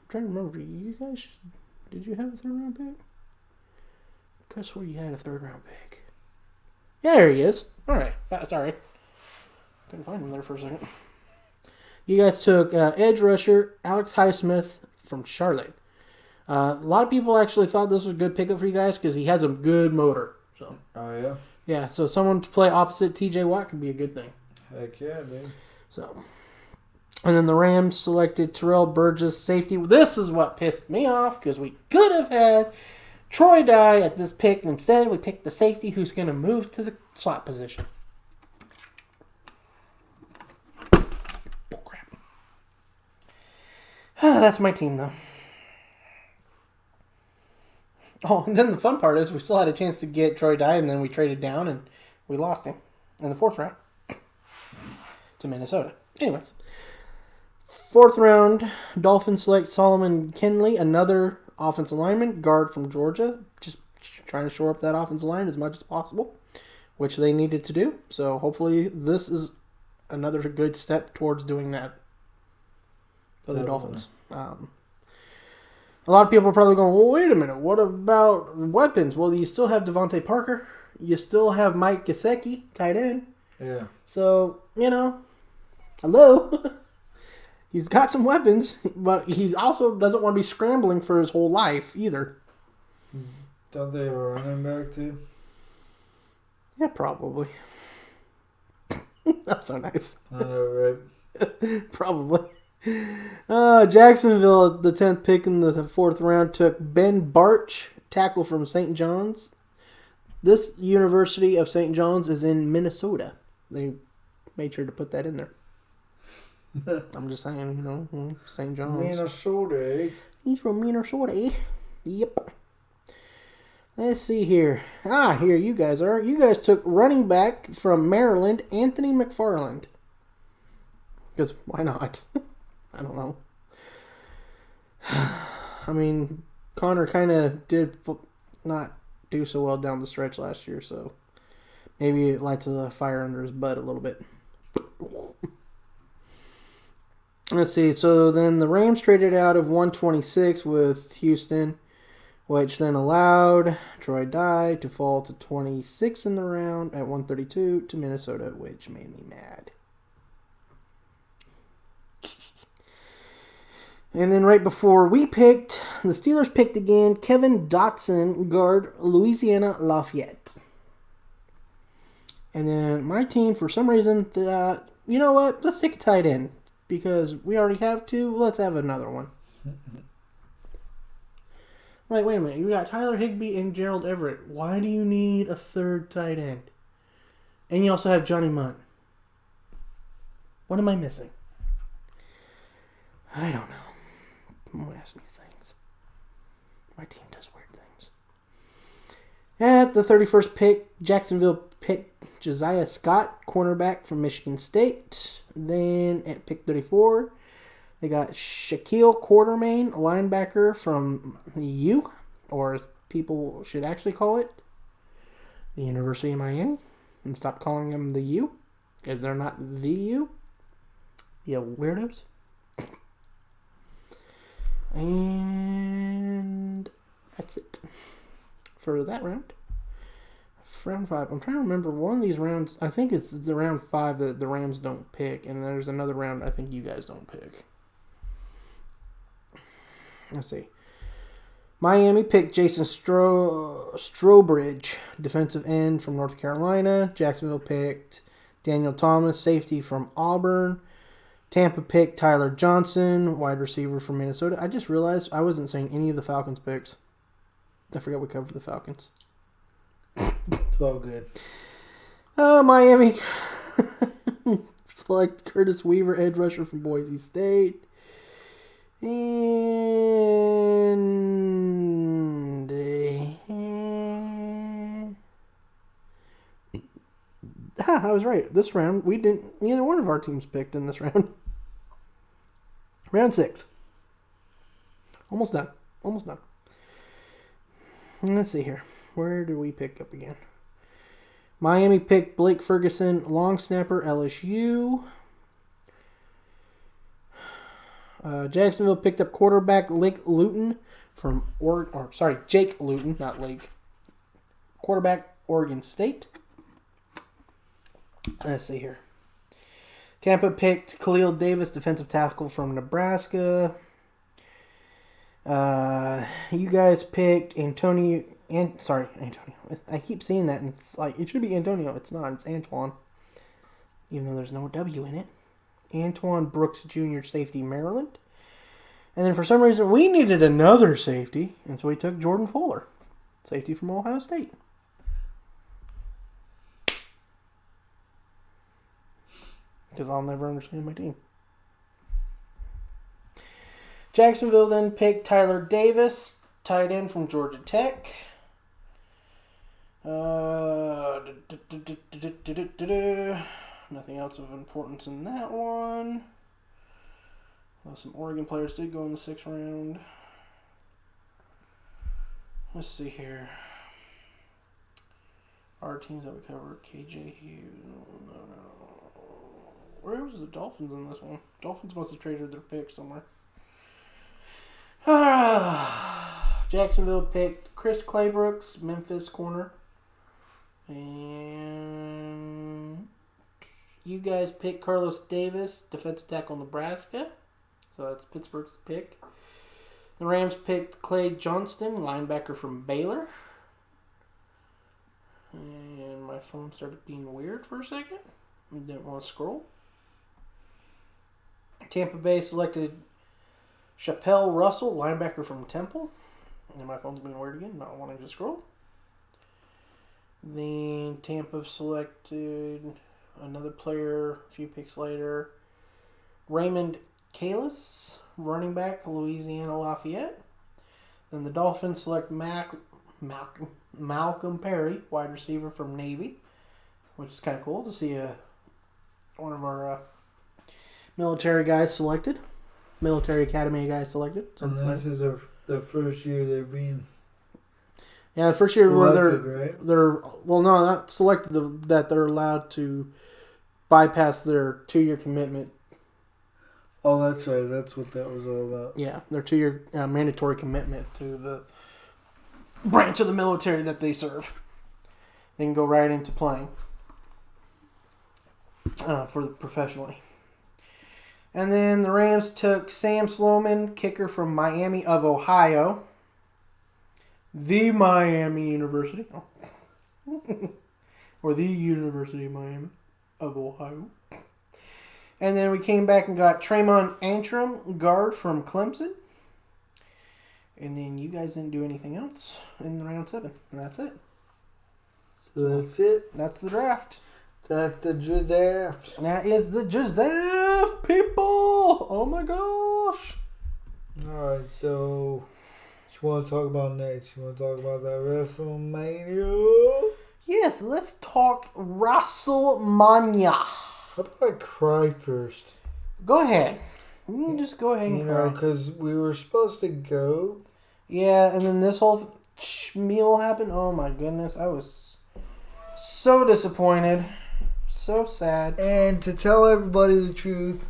I'm trying to remember. Did you have a third round pick? I could have swore you had a third round pick. Yeah, there he is. All right. Sorry. Couldn't find him there for a second. You guys took edge rusher Alex Highsmith from Charlotte. A lot of people actually thought this was a good pickup for you guys because he has a good motor. So. Oh, yeah? Yeah, so someone to play opposite TJ Watt could be a good thing. Heck yeah, dude. So, and then the Rams selected Terrell Burgess, safety. This is what pissed me off because we could have had Troy Dye at this pick. Instead, we picked the safety who's going to move to the slot position. Bullcrap. That's my team, though. Oh, and then the fun part is we still had a chance to get Troy Dye, and then we traded down, and we lost him in the fourth round to Minnesota. Anyways, fourth round, Dolphins select Solomon Kinley, another offensive lineman, guard from Georgia. Just trying to shore up that offensive line as much as possible, which they needed to do. So hopefully this is another good step towards doing that for the Dolphins. A lot of people are probably going, well, wait a minute. What about weapons? Well, you still have Devontae Parker. You still have Mike Gesicki, tight end. Yeah. So, hello. He's got some weapons, but he also doesn't want to be scrambling for his whole life either. Don't they have a running back too? Yeah, probably. That's so nice. I know, right? Probably. Jacksonville, the 10th pick in the fourth round, took Ben Barch, tackle from St. John's. This University of St. John's is in Minnesota. They made sure to put that in there. I'm just saying, St. John's. Minnesota, eh? He's from Minnesota, eh? Yep. Let's see here. Here you guys are. You guys took running back from Maryland, Anthony McFarland. Because why not? I don't know. I mean, Connor kind of did not do so well down the stretch last year, so maybe it lights a fire under his butt a little bit. Let's see. So then the Rams traded out of 126 with Houston, which then allowed Troy Dye to fall to 26 in the round at 132 to Minnesota, which made me mad. And then right before we picked, the Steelers picked again, Kevin Dotson, guard, Louisiana Lafayette. And then my team, for some reason, you know what? Let's take a tight end. Because we already have two, let's have another one. Wait a minute. You got Tyler Higbee and Gerald Everett. Why do you need a third tight end? And you also have Johnny Munn. What am I missing? I don't know. Don't ask me things. My team does weird things. At the 31st pick, Jacksonville picked Josiah Scott, cornerback from Michigan State. Then at pick 34, they got Shaquille Quartermain, linebacker from the U, or as people should actually call it, the University of Miami, and stop calling them the U, because they're not the U. You weirdos. And that's it for that round. Round 5. I'm trying to remember one of these rounds. I think it's the round 5 that the Rams don't pick, and there's another round I think you guys don't pick. Let's see. Miami picked Jason Strobridge, defensive end from North Carolina. Jacksonville picked Daniel Thomas, safety from Auburn. Tampa picked Tyler Johnson, wide receiver from Minnesota. I just realized I wasn't saying any of the Falcons picks. I forgot we covered the Falcons. It's all good. Miami select Curtis Weaver, edge rusher from Boise State. And I was right. This round, neither one of our teams picked in this round. Round 6. Almost done. Let's see here. Where do we pick up again? Miami picked Blake Ferguson, long snapper, LSU. Jacksonville picked up quarterback Jake Luton from Jake Luton, not Lake. Quarterback, Oregon State. Let's see here. Tampa picked Khalil Davis, defensive tackle from Nebraska. You guys picked Antonio. I keep saying that, and it's like it should be Antonio. It's not. It's Antoine, even though there's no W in it. Antoine Brooks Jr., safety, Maryland. And then for some reason we needed another safety, and so we took Jordan Fuller, safety from Ohio State. Because I'll never understand my team. Jacksonville then picked Tyler Davis, tight end from Georgia Tech. Nothing else of importance in that one. Well, some Oregon players did go in the 6th round. Let's see here. Our teams that we covered, KJ Hughes. No. Where was the Dolphins in this one? Dolphins must have traded their pick somewhere. Jacksonville picked Chris Claybrooks, Memphis corner. And you guys picked Carlos Davis, defensive tackle, Nebraska. So that's Pittsburgh's pick. The Rams picked Clay Johnston, linebacker from Baylor. And my phone started being weird for a second. I didn't want to scroll. Tampa Bay selected Chappelle Russell, linebacker from Temple. And my phone's been weird again, not wanting to scroll. Then Tampa selected another player a few picks later. Raymond Kalis, running back, Louisiana Lafayette. Then the Dolphins select Malcolm Perry, wide receiver from Navy, which is kind of cool to see one of our military guys selected. Military Academy guys selected. So and this is the first year they're being the first year selected, where right? they're not selected, that they're allowed to bypass their 2-year commitment. Oh, that's right. That's what that was all about. Yeah, their 2-year mandatory commitment to the branch of the military that they serve. They can go right into playing professionally. And then the Rams took Sam Sloman, kicker from Miami of Ohio. The Miami University. Oh. Or the University of Miami of Ohio. And then we came back and got Tremon Antrim, guard from Clemson. And then you guys didn't do anything else in round 7. And that's it. So that's it. That's the draft. That's the draft. That is the draft, people. Oh my gosh. Alright, so what you want to talk about next? You want to talk about that WrestleMania? Yes, let's talk WrestleMania. How about I cry first? Go ahead. You can just go ahead and cry. Because we were supposed to go. Yeah, and then this whole meal happened. Oh my goodness, I was so disappointed. So sad. And to tell everybody the truth,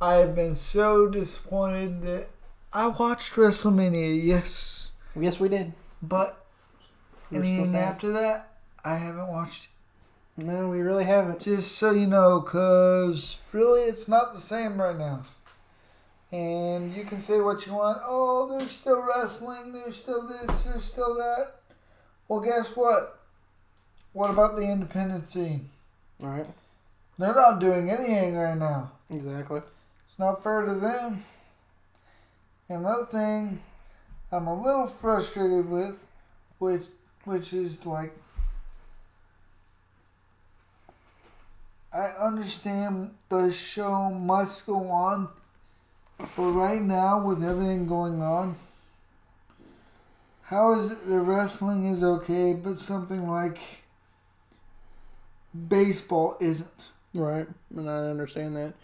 I have been so disappointed that I watched WrestleMania, yes. Yes, we did. But, We were still sad. after that, I haven't watched it. No, we really haven't. Just so you know, because really it's not the same right now. And you can say what you want. Oh, there's still wrestling. There's still this. There's still that. Well, guess what? What about the independent scene? All right. They're not doing anything right now. Exactly. It's not fair to them. Another thing I'm a little frustrated with, which is like, I understand the show must go on, but right now with everything going on, how is it the wrestling is okay, but something like baseball isn't? Right, and I understand that.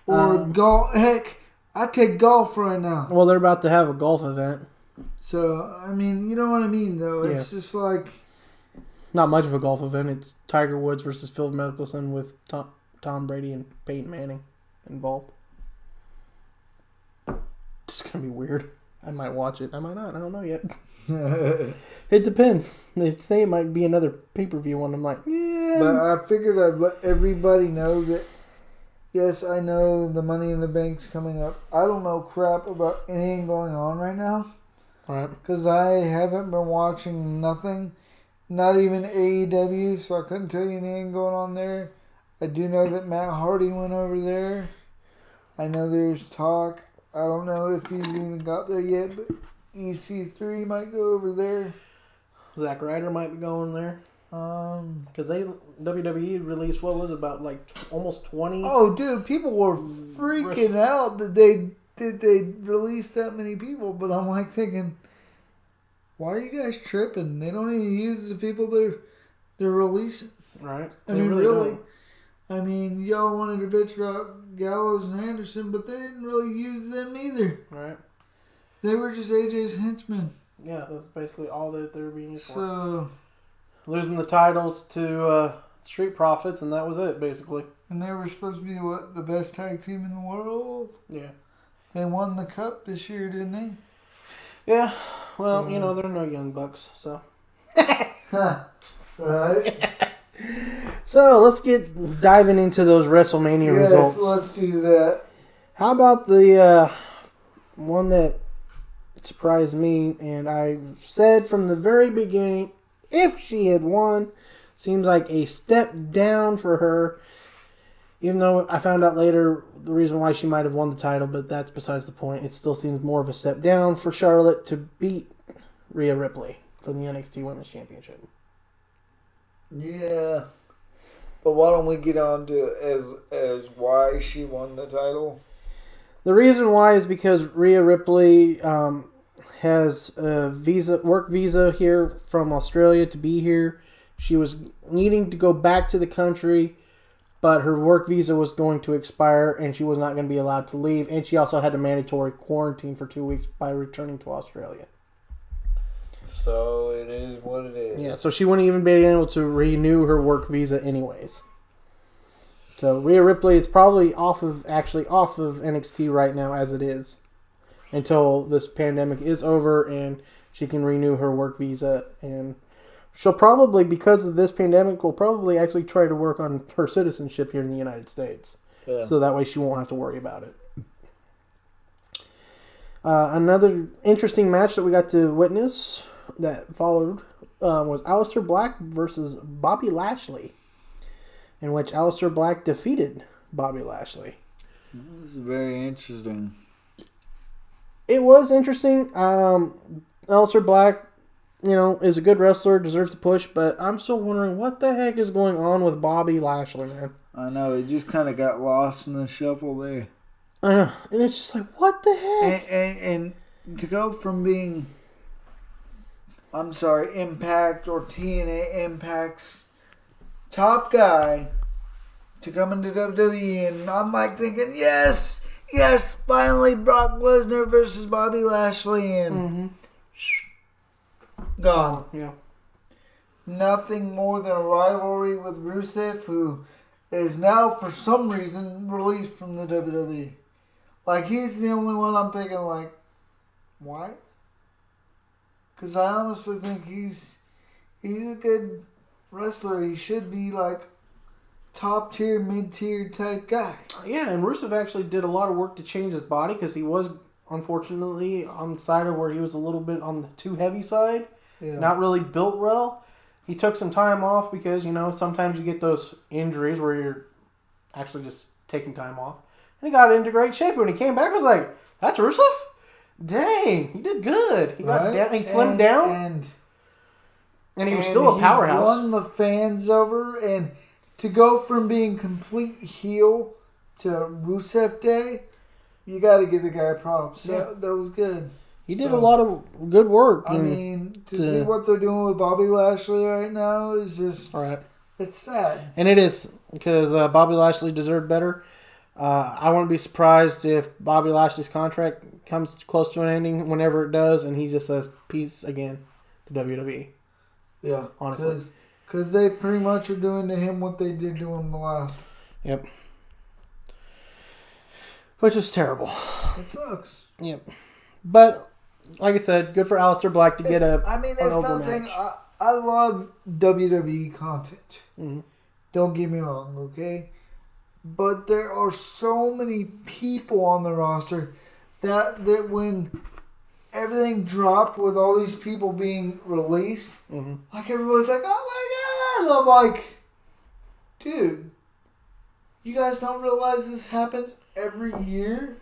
Or golf. Heck, I take golf right now. Well, they're about to have a golf event. So, I mean, you know what I mean, though. It's just like... Not much of a golf event. It's Tiger Woods versus Phil Mickelson with Tom Brady and Peyton Manning involved. It's going to be weird. I might watch it. I might not. I don't know yet. It depends. They say it might be another pay-per-view one. I'm like, yeah. But I figured I'd let everybody know that, yes, I know the Money in the Bank's coming up. I don't know crap about anything going on right now. All right. Because I haven't been watching nothing. Not even AEW, so I couldn't tell you anything going on there. I do know that Matt Hardy went over there. I know there's talk. I don't know if he's even got there yet, but EC3 might go over there. Zack Ryder might be going there. Because WWE released, what was it, about like almost 20? Oh, dude, people were freaking out that they released that many people. But I'm like thinking, why are you guys tripping? They don't even use the people they're releasing. Right. I mean, really. I mean, y'all wanted to bitch about Gallows and Anderson, but they didn't really use them either. Right. They were just AJ's henchmen. Yeah, that's basically all that they're being used for. So, losing the titles to Street Profits, and that was it, basically. And they were supposed to be, the best tag team in the world? Yeah. They won the cup this year, didn't they? Yeah. Well, they're no Young Bucks, so. Right. So, let's get diving into those WrestleMania results. Yes, let's do that. How about the one that surprised me, and I said from the very beginning, if she had won, seems like a step down for her. Even though I found out later the reason why she might have won the title, but that's besides the point. It still seems more of a step down for Charlotte to beat Rhea Ripley for the NXT Women's Championship. Yeah. But why don't we get on to as why she won the title? The reason why is because Rhea Ripley has a work visa here from Australia to be here. She was needing to go back to the country, but her work visa was going to expire and she was not going to be allowed to leave. And she also had a mandatory quarantine for 2 weeks by returning to Australia. So it is what it is. Yeah, so she wouldn't even be able to renew her work visa anyways. So Rhea Ripley is probably off of NXT right now as it is, until this pandemic is over and she can renew her work visa. And she'll probably, because of this pandemic, will probably actually try to work on her citizenship here in the United States. Yeah. So that way she won't have to worry about it. Another interesting match that we got to witness that followed was Aleister Black versus Bobby Lashley, in which Aleister Black defeated Bobby Lashley. This is very interesting. It was interesting. Aleister Black, is a good wrestler, deserves a push, but I'm still wondering what the heck is going on with Bobby Lashley, man. I know, he just kind of got lost in the shuffle there. I know, and it's just like, what the heck? And to go from being, Impact or TNA Impact's top guy to come into WWE, and I'm like thinking, yes, finally Brock Lesnar versus Bobby Lashley, and gone. Yeah. Nothing more than a rivalry with Rusev, who is now for some reason released from the WWE. Like, he's the only one I'm thinking, like, why? Because I honestly think he's a good wrestler. He should be like top tier, mid tier type guy. Yeah, and Rusev actually did a lot of work to change his body because he was, unfortunately, on the side of where he was a little bit on the too heavy side. Yeah. Not really built well. He took some time off because, sometimes you get those injuries where you're actually just taking time off. And he got into great shape. When he came back, I was like, that's Rusev? Dang, he did good. He got down, he slimmed down. And he was still a powerhouse. He won the fans over. And to go from being complete heel to Rusev Day, you got to give the guy props. Yeah. That was good. He did a lot of good work. I mean, to see what they're doing with Bobby Lashley right now is just... Right. It's sad. And it is, because Bobby Lashley deserved better. I wouldn't be surprised if Bobby Lashley's contract comes close to an ending whenever it does, and he just says peace again to WWE. Yeah. Honestly. Because they pretty much are doing to him what they did to him the last. Yep. Which is terrible. It sucks. Yep. But, like I said, good for Aleister Black to get an over not match. saying... I love WWE content. Mm-hmm. Don't get me wrong, okay? But there are so many people on the roster that when everything dropped with all these people being released, like everyone's like, oh my God! I'm like, dude, you guys don't realize this happens every year?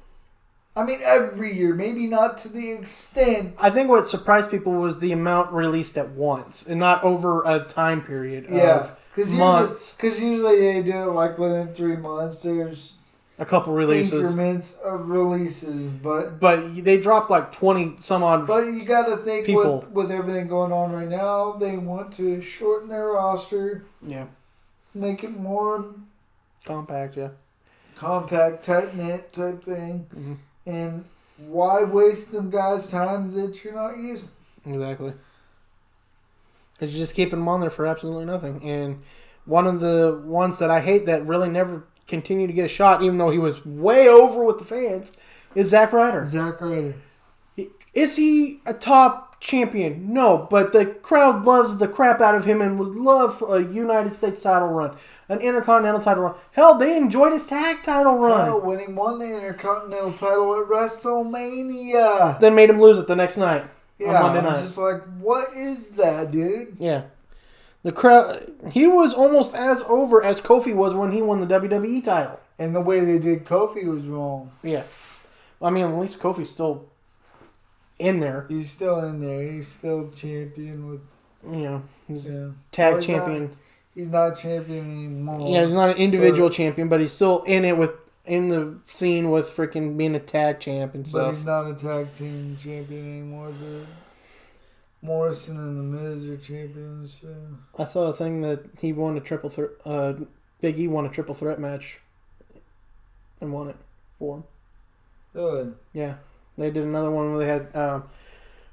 I mean, every year. Maybe not to the extent. I think what surprised people was the amount released at once and not over a time period of months. Because usually they do it like within 3 months. There's a couple releases. Increments of releases. But they dropped like 20 some odd. But you got to think with everything going on right now, they want to shorten their roster. Yeah. Make it more compact, yeah. Compact, tight-knit type thing. Mm-hmm. And why waste them guys' time that you're not using? Exactly. Because you're just keeping them on there for absolutely nothing. And one of the ones that I hate that really never continued to get a shot, even though he was way over with the fans, is Zack Ryder. Zack Ryder. Is he a top champion? No, but the crowd loves the crap out of him and would love a United States title run, an Intercontinental title run. Hell, they enjoyed his tag title run. Hell, when he won the Intercontinental title at WrestleMania. Then made him lose it the next night. Yeah, on Monday night. Just like, what is that, dude? Yeah. The crowd, he was almost as over as Kofi was when he won the WWE title. And the way they did Kofi was wrong. Yeah. I mean, at least Kofi's still in there. He's still in there. He's still champion with... he's tag champion. He's not champion anymore. Yeah, he's not an individual champion, but he's still in the scene with freaking being a tag champ and stuff. But he's not a tag team champion anymore. Morrison and The Miz are champions. So. I saw a thing that he won a triple threat. Big E won a triple threat match and won it for him. Really? Yeah. They did another one where they had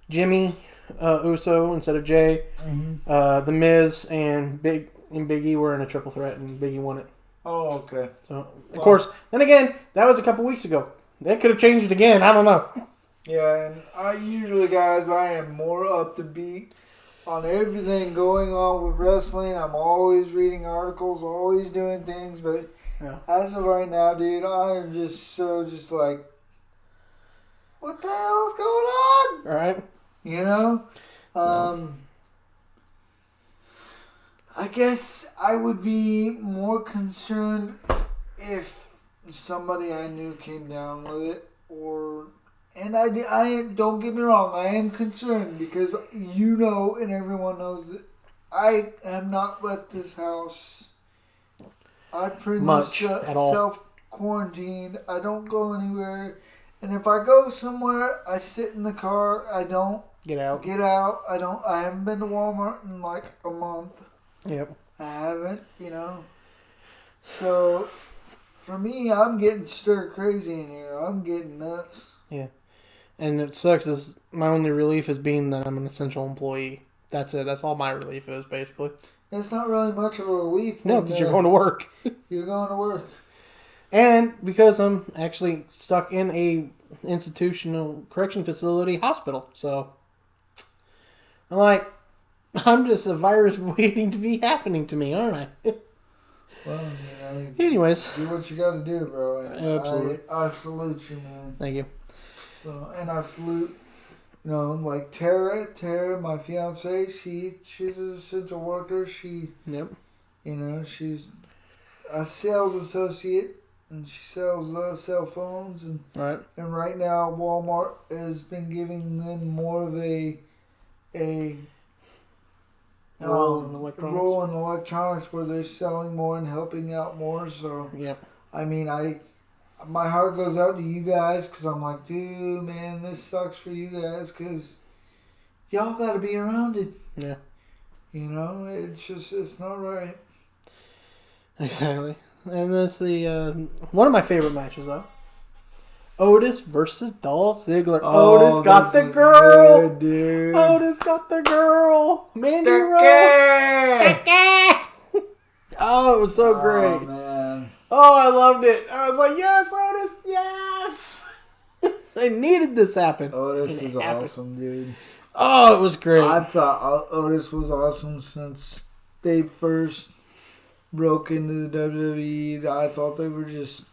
Jimmy Uso instead of Jay. Mm-hmm. The Miz and Big E were in a triple threat, and Big E won it. Oh, okay. So, of course, then again, that was a couple weeks ago. They could have changed it again. I don't know. Yeah, and I am more up to beat on everything going on with wrestling. I'm always reading articles, always doing things, but as of right now, dude, I am just like, what the hell is going on? All right. You know? I guess I would be more concerned if somebody I knew came down with it, and I don't get me wrong, I am concerned because and everyone knows that I have not left this house. I pretty much self-quarantined. I don't go anywhere. And if I go somewhere, I sit in the car. I don't get out. I haven't been to Walmart in like a month. Yep. I haven't, So, for me, I'm getting stir crazy in here. I'm getting nuts. Yeah. And it sucks is my only relief is being that I'm an essential employee. That's it. That's all my relief is, basically. It's not really much of a relief. No, because you're going to work. You're going to work. And because I'm actually stuck in a institutional correction facility hospital. So, I'm like, I'm just a virus waiting to be happening to me, aren't I? Well, Anyways. do what you got to do, bro. And Absolutely. I salute you, man. Thank you. So, and I salute, like Tara, my fiance. She's an essential worker. Yep. She's a sales associate, and she sells cell phones, and Right. And right now, Walmart has been giving them more of a role in electronics where they're selling more and helping out more. So, Yep. I mean, my heart goes out to you guys because I'm like, dude, man, this sucks for you guys because y'all got to be around it. Yeah. It's not right. Exactly. And that's the one of my favorite matches, though. Otis versus Dolph Ziggler. Otis got the girl. Good, dude. Otis got the girl. Mandy Rose. Oh, it was so great. Oh, man. Oh, I loved it. I was like, yes, Otis, yes. I needed this happen. Otis is awesome, dude. Oh, it was great. I thought Otis was awesome since they first broke into the WWE. I thought they were just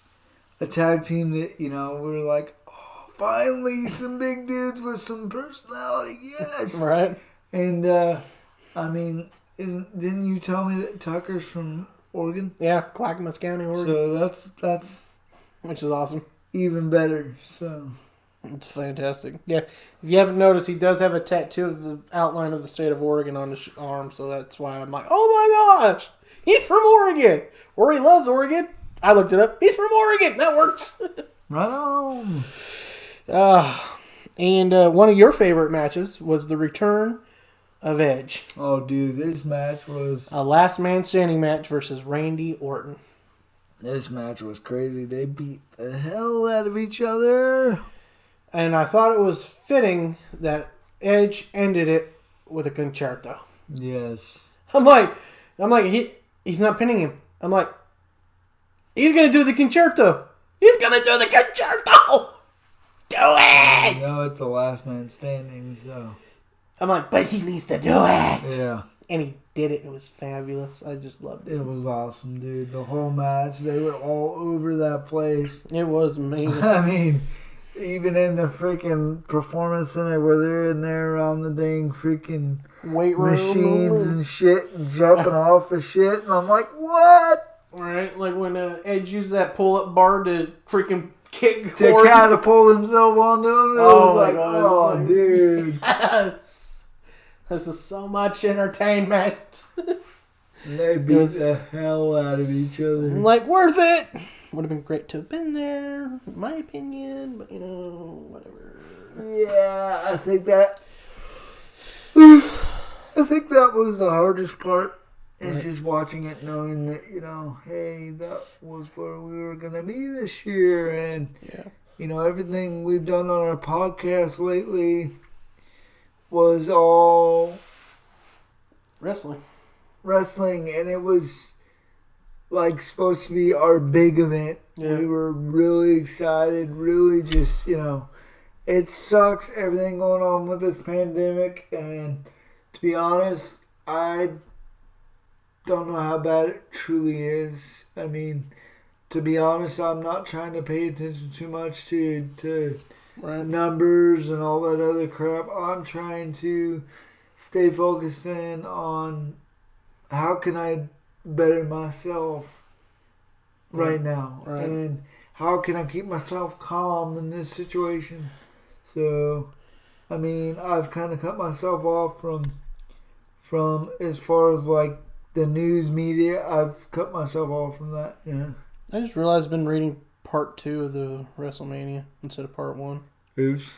a tag team that, we're like, oh, finally some big dudes with some personality. Yes. Right. And, didn't you tell me that Tucker's from Oregon? Yeah, Clackamas County, Oregon. So that's which is awesome. even better. So it's fantastic. Yeah, if you haven't noticed, he does have a tattoo of the outline of the state of Oregon on his arm, so that's why I'm like, oh my gosh, he's from Oregon, or he loves Oregon. I looked it up. He's from Oregon. That works. right on. And one of your favorite matches was the return of Edge. Oh, dude, this match was A last man standing match versus Randy Orton. This match was crazy. They beat the hell out of each other. And I thought it was fitting that Edge ended it with a concerto. Yes. I'm like, he's not pinning him. I'm like, he's gonna do the concerto. He's gonna do the concerto. Do it. I know it's a last man standing, so I'm like, but he needs to do it. yeah. And he did it. It was fabulous. I just loved it. It was awesome, dude. The whole match, they were all over that place. It was amazing. I mean, even in the freaking performance center where they're in there around the dang freaking Weight room machines and shit and jumping off of shit, and I'm like, what? Right, like when Edge used that pull-up bar to freaking kick To Orton. catapult himself onto him. Oh my like, God, it oh, was like- dude. Yes. This is so much entertainment. And they beat the hell out of each other. I'm like, worth it. Would have been great to have been there, in my opinion, but whatever. Yeah, I think that was the hardest part. Is just watching it, knowing that, hey, that was where we were going to be this year. And, everything we've done on our podcast lately was all Wrestling. And it was, like, supposed to be our big event. Yeah. We were really excited, really just, it sucks, everything going on with this pandemic. And to be honest, I don't know how bad it truly is. I mean, to be honest, I'm not trying to pay attention too much to Right. numbers and all that other crap. I'm trying to stay focused in on how can I better myself right now. Right. And how can I keep myself calm in this situation. So, I mean, I've kind of cut myself off from as far as like the news media. I've cut myself off from that. Yeah. I just realized I've been reading part 2 of the WrestleMania instead of part 1. Oops.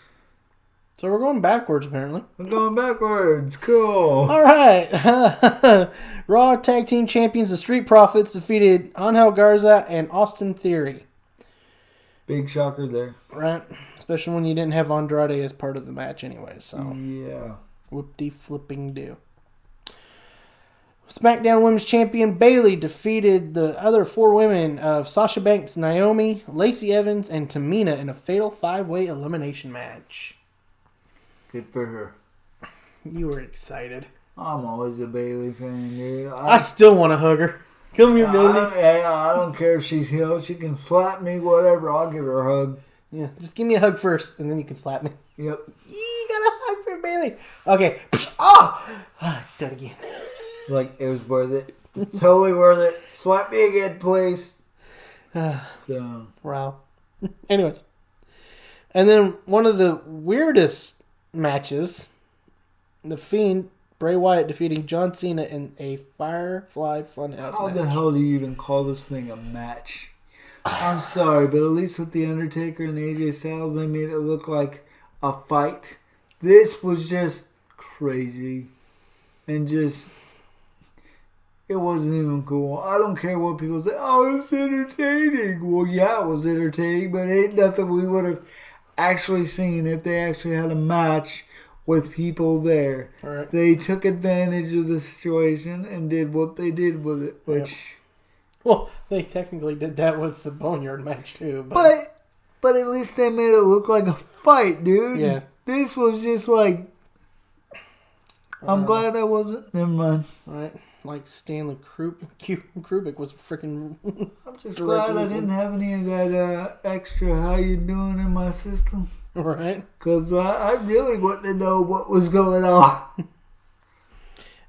So we're going backwards, apparently. I'm going backwards. Cool. All right. Raw Tag Team Champions, the Street Profits, defeated Angel Garza and Austin Theory. Big shocker there. Right? Especially when you didn't have Andrade as part of the match anyway. So, Yeah. whoop-de-flipping-do. SmackDown Women's Champion Bayley defeated the other 4 women of Sasha Banks, Naomi, Lacey Evans, and Tamina in a fatal 5-way elimination match. Good for her. You were excited. I'm always a Bailey fan, dude. I still want to hug her. Come here, Bailey. I don't care if she's healed. She can slap me, whatever. I'll give her a hug. Yeah, just give me a hug first, and then you can slap me. Yep. You got a hug for Bailey. Okay. Oh! Do it again. Like, it was worth it. Totally worth it. Slap me again, please. So. Wow. Anyways. And then one of the weirdest matches, The Fiend, Bray Wyatt defeating John Cena in a Firefly Funhouse How match. the hell do you even call this thing a match? I'm sorry, but at least with The Undertaker and AJ Styles, they made it look like a fight. This was just crazy. And just, it wasn't even cool. I don't care what people say, oh, it was entertaining. Well, yeah, it was entertaining, but it ain't nothing we would have actually seen if they actually had a match with people there. All right. They took advantage of the situation and did what they did with it, which... Yep. Well, they technically did that with the Boneyard match, too. But at least they made it look like a fight, dude. Yeah. This was just like... I'm glad I wasn't... Never mind. All right. Like Stanley Kubrick was freaking... I'm just glad I didn't have any of that extra how you doing in my system. Right. Because I really wanted to know what was going on.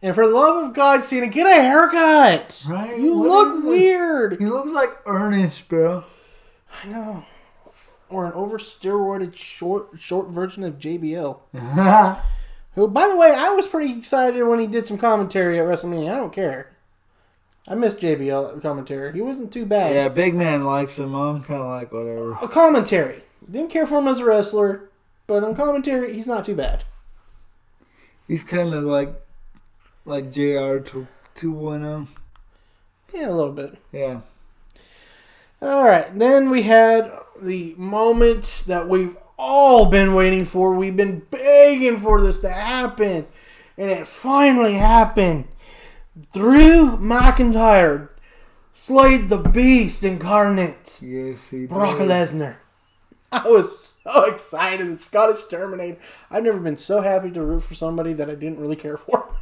And for the love of God, Cena, get a haircut. Right? You What look is it? weird. He looks like Ernest, bro. I know. Or an over-steroided short version of JBL. Who, by the way, I was pretty excited when he did some commentary at WrestleMania. I don't care. I missed JBL commentary. He wasn't too bad. Yeah, big man likes him. I'm kind of like whatever. A commentary. Didn't care for him as a wrestler, but on commentary, he's not too bad. He's kind of like JR 2.0. Yeah, a little bit. Yeah. All right. Then we had the moment that we've all been waiting for. We've been begging for this to happen. And it finally happened. Drew McIntyre slayed the beast incarnate. Yes, he Brock did. Lesnar. I was so excited. The Scottish Terminator. I've never been so happy to root for somebody that I didn't really care for.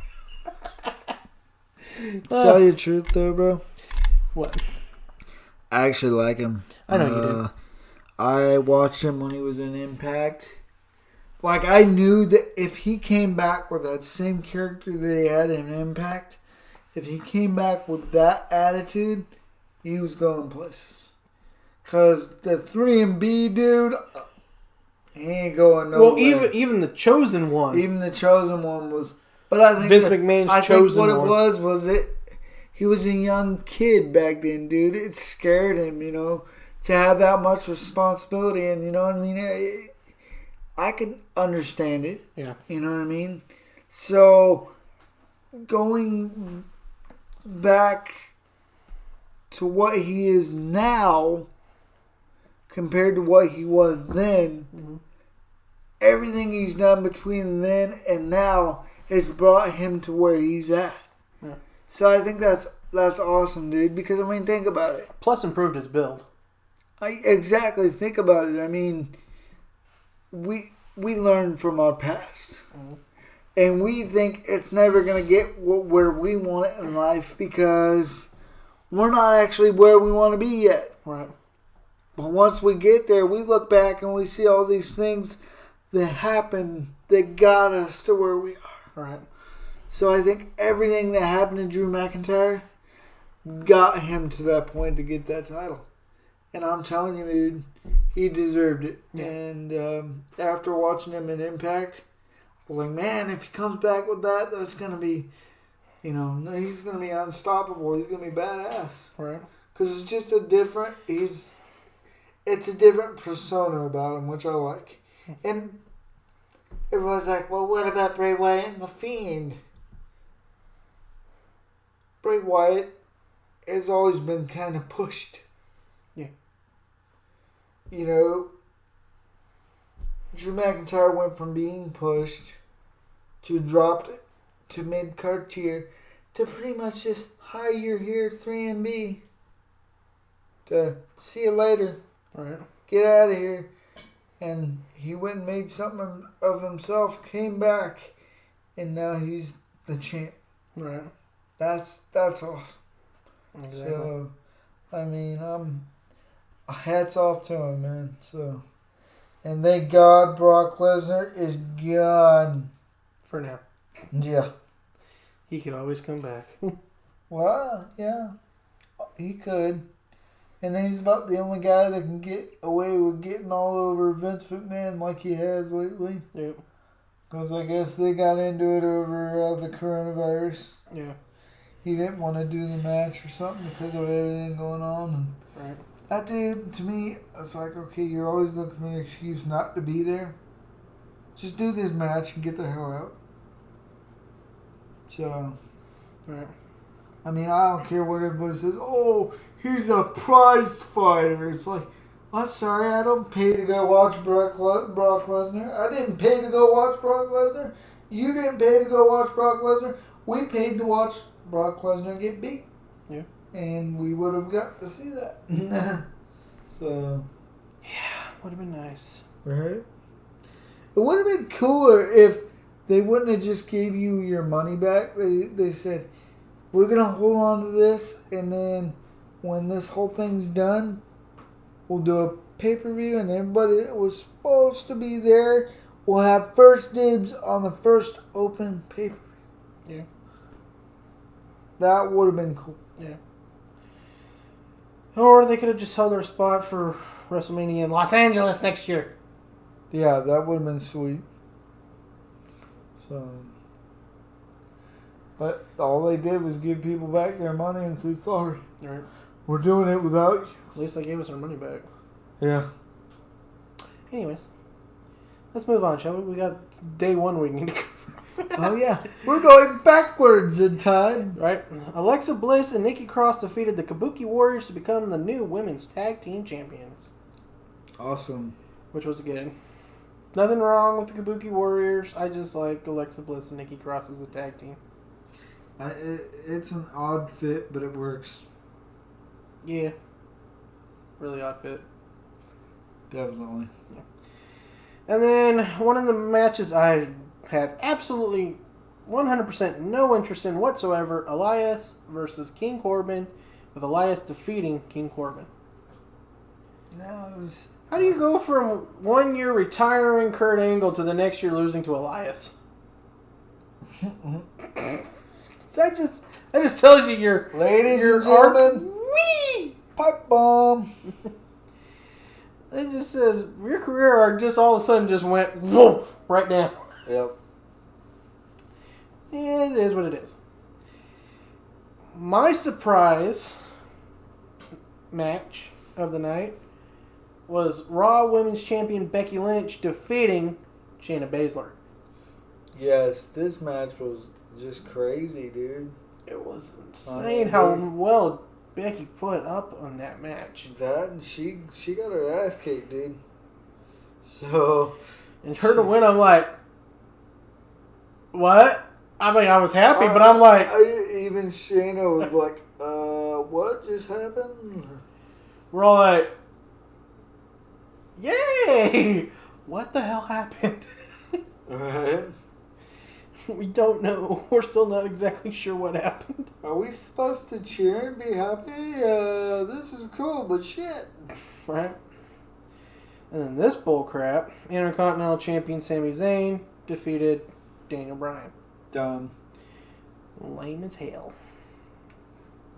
Tell you the truth, though, bro. What? I actually like him. I know you do. I watched him when he was in Impact. Like, I knew that if he came back with that same character that he had in Impact, if he came back with that attitude, he was going places. Because the 3B dude, he ain't going nowhere. Well, even the Chosen One. Even the Chosen One was... But I think Vince McMahon's Chosen One. One. He was a young kid back then, dude. It scared him, to have that much responsibility. And you know what I mean? I could understand it. Yeah. You know what I mean? So, going back to what he is now compared to what he was then, everything he's done between then and now has brought him to where he's at. Yeah. So I think that's awesome, dude. Because, think about it. Plus improved his build. Exactly. Think about it. We learn from our past. And we think it's never going to get where we want it in life because we're not actually where we want to be yet. Right. But once we get there, we look back and we see all these things that happened that got us to where we are. Right. So I think everything that happened to Drew McIntyre got him to that point to get that title. And I'm telling you, dude, he deserved it. Yeah. And after watching him in Impact, I was like, man, if he comes back with that, that's going to be, he's going to be unstoppable. He's going to be badass. Right. Because it's just it's a different persona about him, which I like. And everyone's like, well, what about Bray Wyatt and The Fiend? Bray Wyatt has always been kind of pushed. Yeah. Drew McIntyre went from being pushed to dropped to mid-card tier to pretty much just, hi, you're here, 3MB. To see you later. Right. Get out of here. And he went and made something of himself, came back, and now he's the champ. Right. That's awesome. Exactly. So, I mean, hats off to him, man. So, and thank God Brock Lesnar is gone. For now. Yeah. He could always come back. Well, yeah, he could. And he's about the only guy that can get away with getting all over Vince McMahon like he has lately. Yep. Because I guess they got into it over the coronavirus. Yeah. He didn't want to do the match or something because of everything going on. And Right. that dude, to me, it's like, okay, you're always looking for an excuse not to be there. Just do this match and get the hell out. So, Right. I mean, I don't care what everybody says. Oh, he's a prize fighter. It's like, I'm sorry, I don't pay to go watch Brock Lesnar. I didn't pay to go watch Brock Lesnar. You didn't pay to go watch Brock Lesnar. We paid to watch Brock Lesnar get beat. Yeah. And we would have got to see that. So. Yeah, would have been nice. Right? It would have been cooler if they wouldn't have just gave you your money back. They said, we're going to hold on to this, and then when this whole thing's done, we'll do a pay-per-view, and everybody that was supposed to be there will have first dibs on the first open pay-per-view. Yeah. That would have been cool. Yeah. Or they could have just held their spot for WrestleMania in Los Angeles next year. Yeah, that would have been sweet. So, but all they did was give people back their money and say, sorry, Right. we're doing it without you. At least they gave us our money back. Yeah. Anyways, let's move on, shall we? We got day one we need to cover. Oh, yeah. We're going backwards in time. Right. Alexa Bliss and Nikki Cross defeated the Kabuki Warriors to become the new women's tag team champions. Awesome. Which was good. Nothing wrong with the Kabuki Warriors. I just like Alexa Bliss and Nikki Cross as a tag team. It's an odd fit, but it works. Yeah. Really odd fit. Definitely. Yeah. And then one of the matches I had absolutely 100% no interest in whatsoever, Elias versus King Corbin, with Elias defeating King Corbin. No, it was... How do you go from 1 year retiring Kurt Angle to the next year losing to Elias? That just tells you you're... Ladies and gentlemen, wee! pipe bomb. It just says your career arc just all of a sudden just went whoa, right down. Yep. It is what it is. My surprise match of the night was Raw Women's Champion Becky Lynch defeating Shayna Baszler. Yes, this match was just crazy, dude. It was insane how well Becky put up on that match. That and she got her ass kicked, dude. So, and her to win, I'm like, what? I mean, I was happy, but I'm like, even Shayna was like, what just happened? We're all like, yay! What the hell happened? Right. We don't know. We're still not exactly sure what happened. Are we supposed to cheer and be happy? This is cool, but shit. Right? And then this bullcrap, Intercontinental Champion Sami Zayn defeated Daniel Bryan. Dumb. Lame as hell.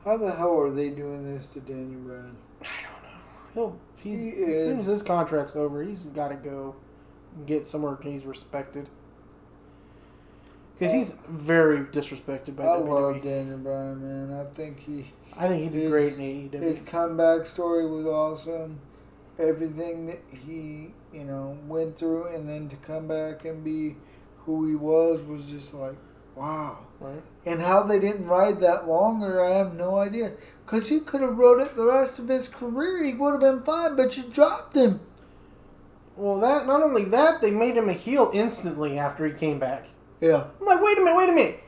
How the hell are they doing this to Daniel Bryan? I don't know. As soon as his contract's over, he's got to go get somewhere he's respected. Because he's very disrespected by WWE. I love Daniel Bryan, man. I think he'd be great in AEW. His comeback story was awesome. Everything that he, went through, and then to come back and be who he was just like, wow. Right. And how they didn't ride that longer, I have no idea. Because you could have rode it the rest of his career. He would have been fine, but you dropped him. Well, not only that, they made him a heel instantly after he came back. Yeah. I'm like, wait a minute.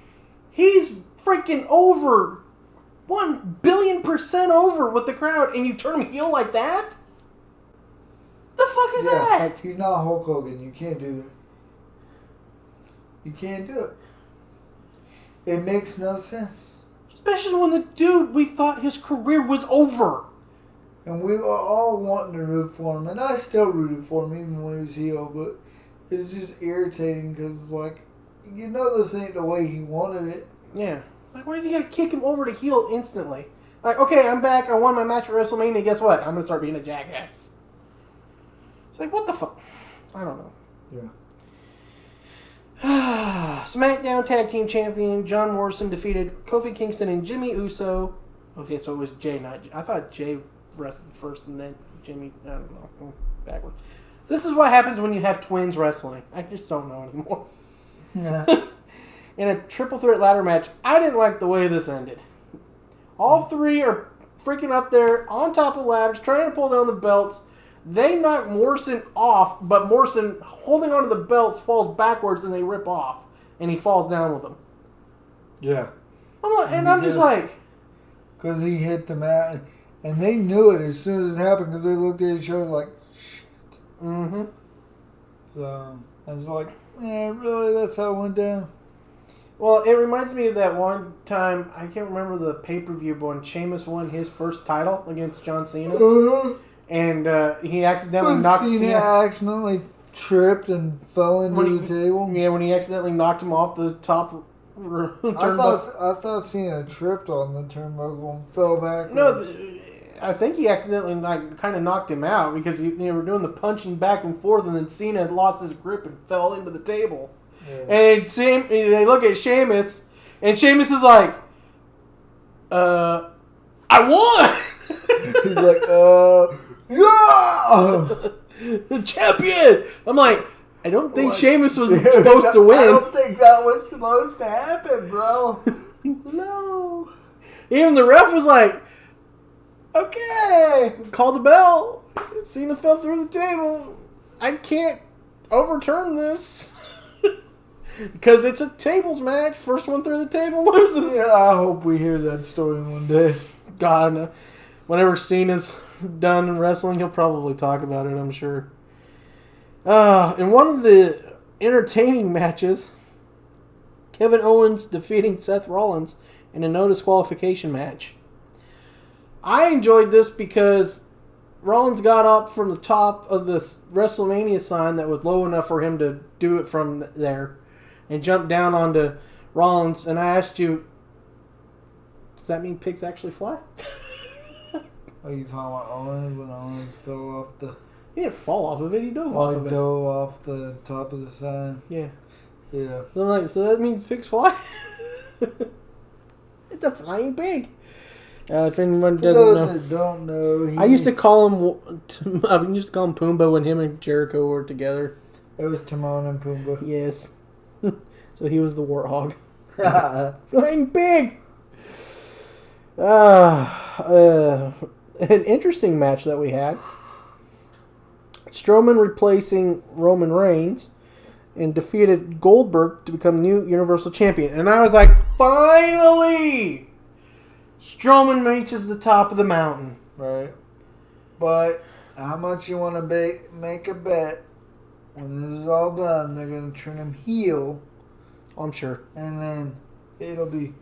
He's freaking over 1,000,000,000% over with the crowd, and you turn him heel like that? The fuck is that? He's not Hulk Hogan. You can't do that. You can't do it. It makes no sense. Especially when the dude, we thought his career was over. And we were all wanting to root for him. And I still rooted for him even when he was heel. But it's just irritating because, like, you know this ain't the way he wanted it. Yeah. Like, why do you gotta kick him over to heel instantly? Like, okay, I'm back. I won my match at WrestleMania. Guess what? I'm gonna start being a jackass. It's like, what the fuck? I don't know. Yeah. SmackDown Tag Team Champion John Morrison defeated Kofi Kingston and Jimmy Uso. Okay, so it was Jay, not I thought Jay wrestled first and then Jimmy. I don't know. Backwards. This is what happens when you have twins wrestling. I just don't know anymore. Yeah. In a triple threat ladder match, I didn't like the way this ended. All three are freaking up there on top of ladders, trying to pull down the belts. They knock Morrison off, but Morrison, holding onto the belts, falls backwards and they rip off. And he falls down with them. Yeah. I'm just like... Because he hit the mat. And they knew it as soon as it happened because they looked at each other like, shit. Mm-hmm. So, I was like, really? That's how it went down? Well, it reminds me of that one time, I can't remember the pay-per-view, but when Sheamus won his first title against John Cena. And he accidentally knocked Cena accidentally tripped and fell into the table. Yeah, when he accidentally knocked him off the top turnbuckle. I thought Cena tripped on the turnbuckle and fell back. No, I think he accidentally kind of knocked him out because they were doing the punching back and forth, and then Cena had lost his grip and fell into the table. Yeah. And they look at Sheamus, and Sheamus is like, I won! He's like, yeah! The champion! I'm like, I don't think Sheamus was supposed to win. I don't think that was supposed to happen, bro. No. Even the ref was like, okay, call the bell. Cena fell through the table. I can't overturn this. Because it's a tables match. First one through the table loses. Yeah, I hope we hear that story one day. God, whenever Cena's done in wrestling, he'll probably talk about it, I'm sure. In one of the entertaining matches, Kevin Owens defeating Seth Rollins in a no disqualification match. I enjoyed this because Rollins got up from the top of the WrestleMania sign that was low enough for him to do it from there and jumped down onto Rollins. And I asked you, does that mean pigs actually fly? Are you talking about Owens when Owens fell off the... He didn't fall off of it. He dove off of it. He dove off the top of the sign. Yeah. Yeah. So I'm like, so that means pigs fly? It's a flying pig. If anyone doesn't know, that don't know, I used to call him Pumbaa when him and Jericho were together. It was Timon and Pumbaa. Yes. So he was the warthog. Flying pig. An interesting match that we had. Strowman replacing Roman Reigns and defeated Goldberg to become new Universal Champion. And I was like, finally! Strowman reaches the top of the mountain. Right. But how much you want to make a bet when this is all done, they're going to turn him heel. I'm sure. And then it'll be,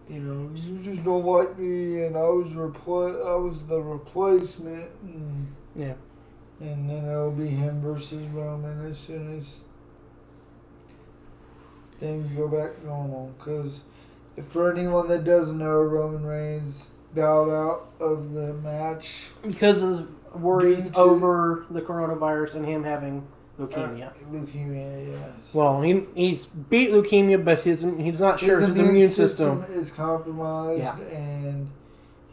you just don't like me, and I was the replacement. And, yeah. And then it'll be him versus Roman as soon as things go back normal. Because for anyone that doesn't know, Roman Reigns bowed out of the match. Because of worries over the coronavirus and him having leukemia. Leukemia, yes. Well, he's beat leukemia, but he's not sure his immune system is compromised, yeah. And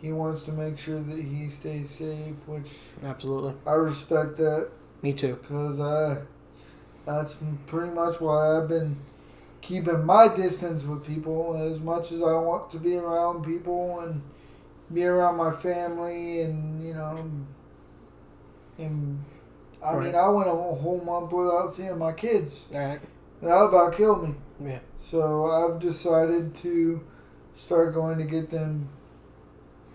he wants to make sure that he stays safe, which absolutely I respect that. Me too. Because that's pretty much why I've been keeping my distance with people as much as I want to be around people and be around my family and and I mean I went a whole month without seeing my kids. All right. That about killed me. Yeah. So I've decided to start going to get them.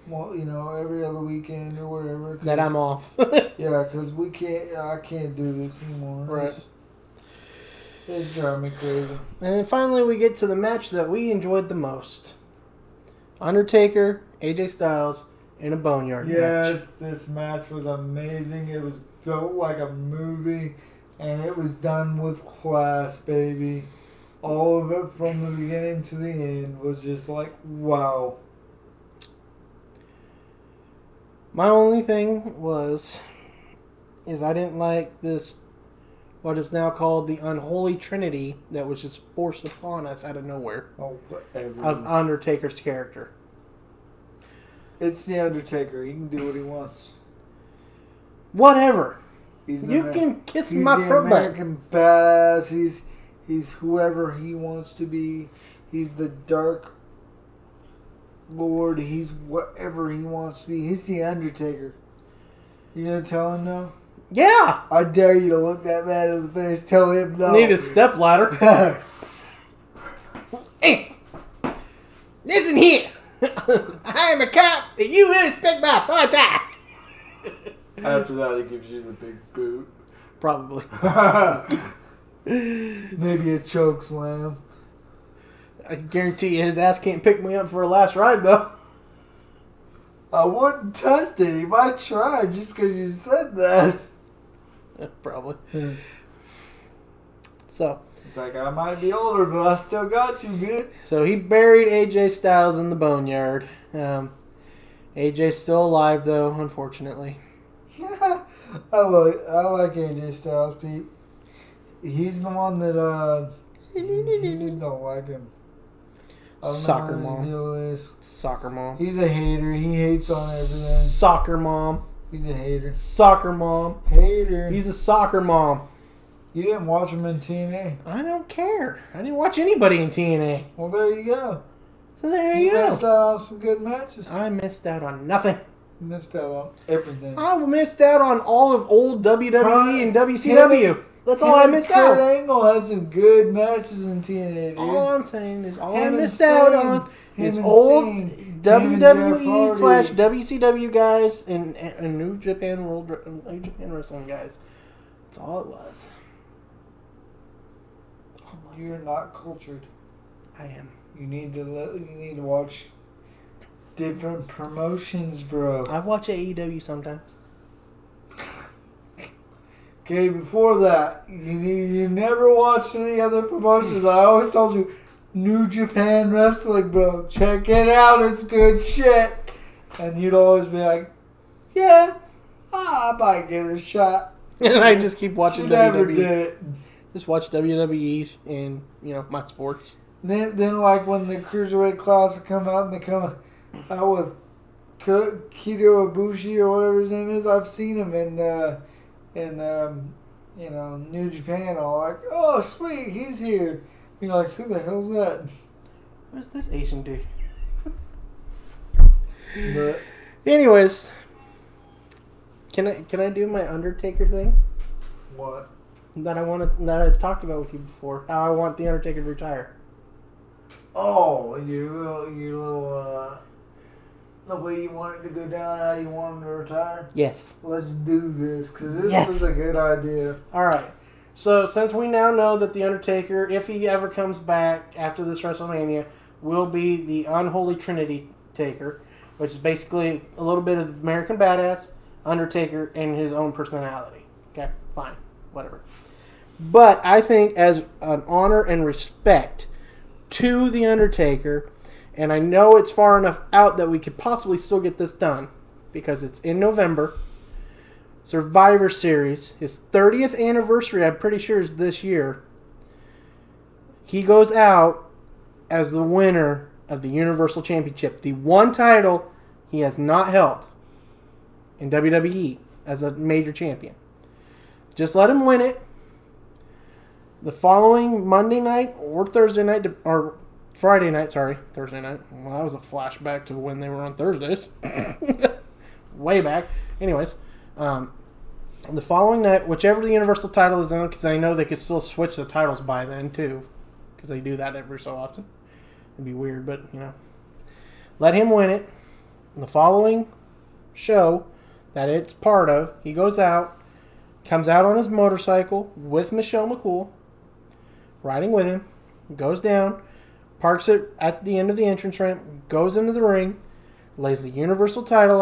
Well, every other weekend or whatever. That I'm off. Yeah, because I can't do this anymore. Right. It drove me crazy. And then finally we get to the match that we enjoyed the most. Undertaker, AJ Styles, in a Boneyard match. Yes, this match was amazing. It was built like a movie, and it was done with class, baby. All of it from the beginning to the end was just like, wow. My only thing is I didn't like this, what is now called the Unholy Trinity that was just forced upon us out of nowhere. Oh, whatever. Of Undertaker's character. It's the Undertaker. He can do what he wants. Whatever. You can kiss my front butt. American badass. He's whoever he wants to be. He's the Dark Lord. He's whatever he wants to be. He's the Undertaker. You gonna tell him no? Yeah. I dare you to look that man in the face. Tell him no. Need a step ladder. Hey, listen here. I am a cop, and you respect my authority. After that, he gives you the big boot. Probably. Maybe a choke slam. I guarantee you his ass can't pick me up for a last ride, though. I wouldn't test it. He might try just because you said that. Probably. So. It's like, I might be older, but I still got you, man. So he buried AJ Styles in the Boneyard. AJ's still alive, though, unfortunately. Yeah, I like AJ Styles, Pete. He's the one that, you just don't like him. I don't Soccer know what mom. his deal is. Soccer mom. He's a hater. He hates on everything. Soccer mom. He's a hater. Soccer mom. Hater. He's a soccer mom. You didn't watch him in TNA. I don't care. I didn't watch anybody in TNA. Well, there you go. So there you go. Missed out on some good matches. I missed out on nothing. You missed out on everything. I missed out on all of old WWE and WCW. That's all I missed out. Kurt Angle had some good matches in TNA, dude. All I'm saying is all I Him and missed out Sting. on is Him and old Sting. Him and Jeff WWE Hardy. / WCW guys and New Japan Wrestling guys. That's all it was. You're not cultured. I am. You need to watch different promotions, bro. I watch AEW sometimes. Okay, before that, you never watched any other promotions. I always told you, New Japan Wrestling, bro. Check it out. It's good shit. And you'd always be like, yeah, I might give it a shot. And I just keep watching She never WWE. did it. Just watch WWE and, my sports. Then like when the Cruiserweight Classic come out and they come out with Kido Ibushi or whatever his name is, I've seen him in New Japan. All like, oh sweet, he's here. You're like, who the hell's that? Who's this Asian dude? But Anyways, can I do my Undertaker thing what? that I talked about with you before? How I want the Undertaker to retire. Oh, your little the way you want it to go down, how you want him to retire. Yes. Let's do this because this Yes. is a good idea. All right. So since we now know that the Undertaker, if he ever comes back after this WrestleMania, will be the Unholy Trinity Taker, which is basically a little bit of American Badass, Undertaker, and his own personality. Okay, fine, whatever. But I think as an honor and respect to the Undertaker, and I know it's far enough out that we could possibly still get this done because it's in November. Survivor Series, his 30th anniversary, I'm pretty sure, is this year. He goes out as the winner of the Universal Championship, the one title he has not held in WWE as a major champion. Just let him win it. The following Monday night or Thursday night, or Friday night, Thursday night. Well, that was a flashback to when they were on Thursdays. Way back. Anyways, the following night, whichever the Universal title is on, because I know they could still switch the titles by then, too. Because they do that every so often. It'd be weird, but, let him win it. And the following show that it's part of, he goes out, comes out on his motorcycle with Michelle McCool, riding with him, goes down, parks it at the end of the entrance ramp, goes into the ring, lays the Universal title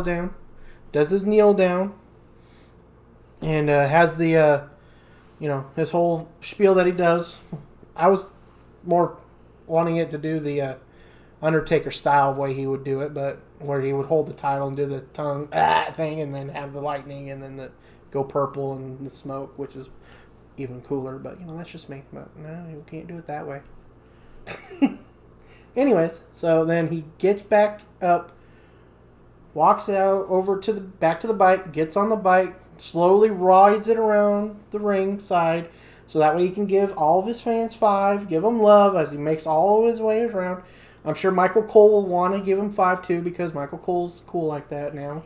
down, does his kneel down, and has the, his whole spiel that he does. I was more wanting it to do the Undertaker style way he would do it, but where he would hold the title and do the tongue thing and then have the lightning and then go purple and the smoke, which is even cooler. But, that's just me. But no, you can't do it that way. Anyways, so then he gets back up, walks out over back to the bike, gets on the bike, slowly rides it around the ring side, so that way he can give all of his fans 5, give them love as he makes all of his way around. I'm sure Michael Cole will want to give him 5 too, because Michael Cole's cool like that now.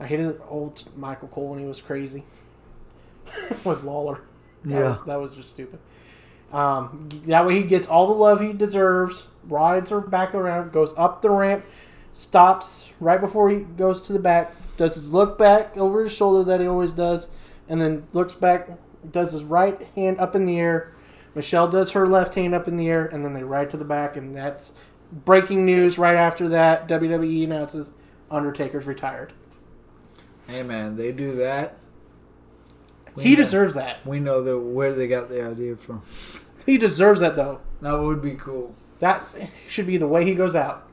I hated old Michael Cole when he was crazy with Lawler. That was just stupid. That way he gets all the love he deserves, rides her back around, goes up the ramp, stops right before he goes to the back, does his look back over his shoulder that he always does, and then looks back, does his right hand up in the air. Michelle does her left hand up in the air, and then they ride to the back, and that's breaking news. Right after that, WWE announces Undertaker's retired. Hey, man, they do that. He deserves that. We know where they got the idea from. He deserves that, though. That would be cool. That should be the way he goes out.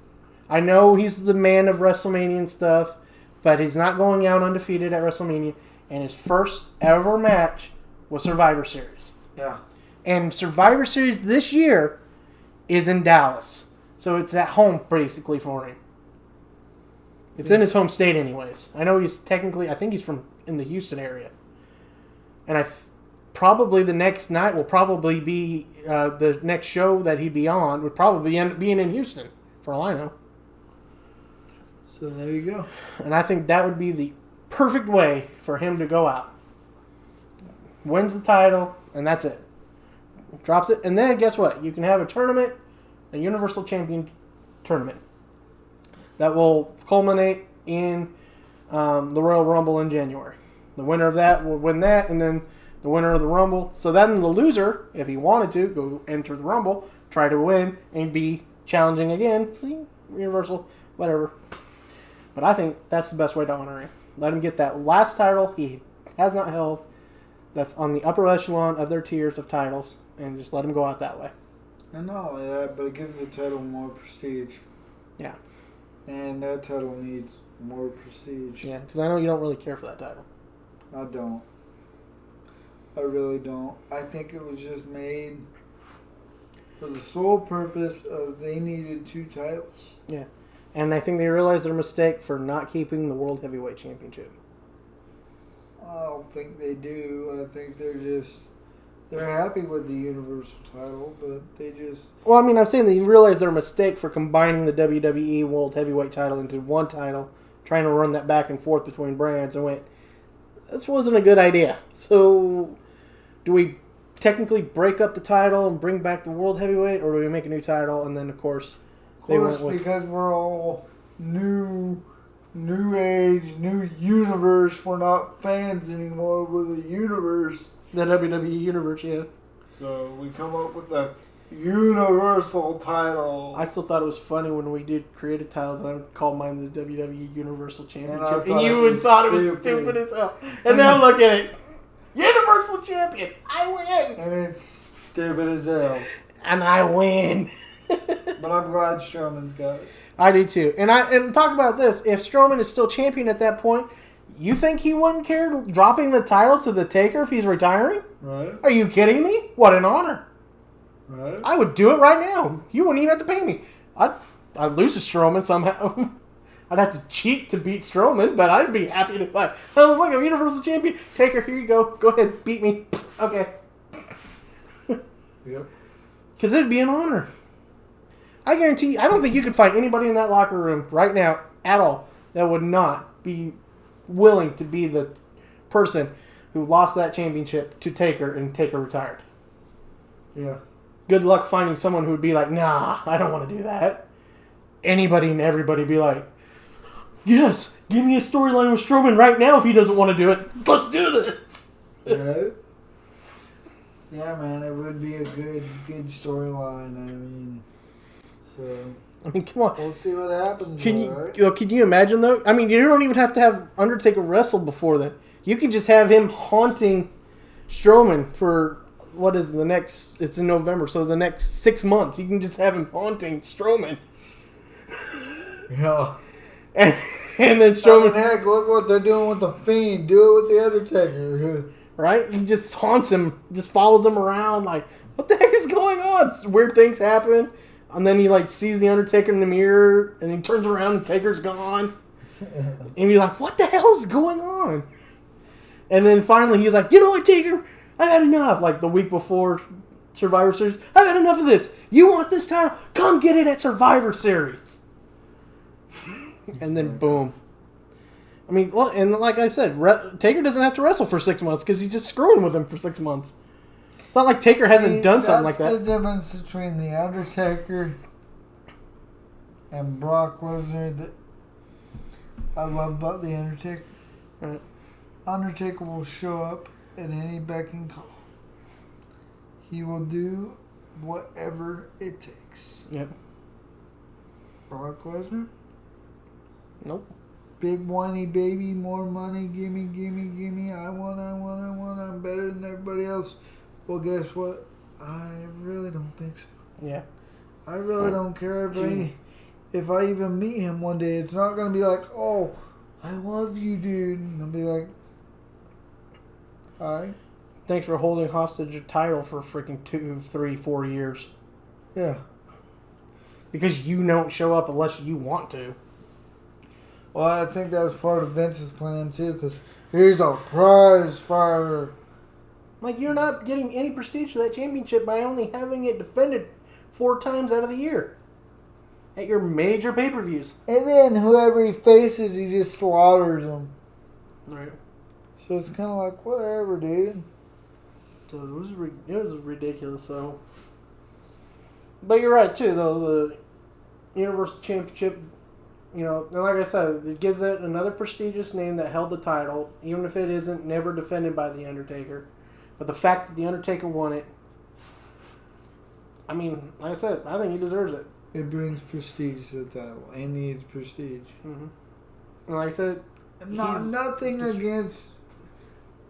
I know he's the man of WrestleMania and stuff, but he's not going out undefeated at WrestleMania, and his first ever match was Survivor Series. Yeah. And Survivor Series this year is in Dallas. So it's at home, basically, for him. It's in his home state anyways. I know he's technically, I think he's from in the Houston area. And probably the next night will probably be, the next show that he'd be on would probably end up being in Houston, for all I know. So there you go. And I think that would be the perfect way for him to go out. Wins the title, and that's it. Drops it, and then guess what? You can have a tournament, a Universal Champion tournament, that will culminate in the Royal Rumble in January. The winner of that will win that, and then the winner of the Rumble. So then the loser, if he wanted to, go enter the Rumble, try to win, and be challenging again for the Universal, whatever. But I think that's the best way to honor him. Let him get that last title he has not held that's on the upper echelon of their tiers of titles, and just let him go out that way. And not only that, but it gives the title more prestige. Yeah. And that title needs more prestige. Yeah, because I know you don't really care for that title. I don't. I really don't. I think it was just made for the sole purpose of they needed 2 titles. Yeah. And I think they realized their mistake for not keeping the World Heavyweight Championship. I don't think they do. I think they're happy with the Universal title, but they just... Well, I mean, I'm saying they realized their mistake for combining the WWE World Heavyweight title into one title, trying to run that back and forth between brands, and went, this wasn't a good idea. So, do we technically break up the title and bring back the World Heavyweight, or do we make a new title? And then, of course, because we're all new age, new universe. We're not fans anymore. We're the universe. The WWE Universe, yeah. So we come up with the Universal title. I still thought it was funny when we did creative titles and I called mine the WWE Universal Championship. And you would thought it was stupid as hell. And then I look at it. Universal Champion! I win! And it's stupid as hell. And I win. But I'm glad Strowman's got it. I do too. And talk about this. If Strowman is still champion at that point, you think he wouldn't care dropping the title to the Taker if he's retiring? Right. Are you kidding me? What an honor. Right. I would do it right now. You wouldn't even have to pay me. I'd lose to Strowman somehow. I'd have to cheat to beat Strowman, but I'd be happy to like, oh, look, I'm Universal Champion. Taker, here you go. Go ahead, beat me. Okay. Yep. Because it'd be an honor. I guarantee you, I don't think you could find anybody in that locker room right now at all that would not be willing to be the person who lost that championship to Taker and Taker retired. Yeah. Good luck finding someone who would be like, nah, I don't want to do that. Anybody and everybody be like, yes, give me a storyline with Strowman right now if he doesn't want to do it. Let's do this. Right. Yeah, man, it would be a good storyline. I mean, so I mean, come on. we'll see what happens. Can though, right? can you imagine though? I mean, you don't even have to have Undertaker wrestle before then. You can just have him haunting Strowman for what is the next? It's in November, so the next 6 months. You can just have him haunting Strowman, Yeah. and then Strowman, Heck, look what they're doing with the Fiend. Do it with the Undertaker. right? He just haunts him, just follows him around. Like, what the heck is going on? Weird things happen, and then he like sees the Undertaker in the mirror, and he turns around, and Taker's gone, and you're like, what the hell is going on? And then finally he's like, you know what, Taker? I've had enough. Like the week before Survivor Series, I've had enough of this. You want this title? Come get it at Survivor Series. And then boom. I mean, and like I said, Taker doesn't have to wrestle for 6 months because he's just screwing with him for 6 months. It's not like Taker hasn't done something like that. That's the difference between the Undertaker and Brock Lesnar that I love about the Undertaker. Right. Undertaker will show up at any beck and call. He will do whatever it takes. Yep. Brock Lesnar? Nope. Big whiny baby, more money, gimme, gimme, gimme. I want. I'm better than everybody else. Well, guess what? I really don't think so. Yeah. I really don't care if I even meet him one day. It's not going to be like, oh, I love you, dude. And I'll be like, all right. Thanks for holding hostage your title for freaking 2, 3, 4 years. Yeah. Because you don't show up unless you want to. Well, I think that was part of Vince's plan, too, because he's a prize fighter. Like, you're not getting any prestige for that championship by only having it defended 4 times out of the year. At your major pay-per-views. And then whoever he faces, he just slaughters them. Right. So it's kind of like, whatever, dude. So it was ridiculous, so... But you're right, too, though. The Universal Championship, you know, and like I said, it gives it another prestigious name that held the title, even if it isn't never defended by The Undertaker. But the fact that The Undertaker won it, I mean, like I said, I think he deserves it. It brings prestige to the title. And needs prestige. Mm-hmm. And like I said, nothing against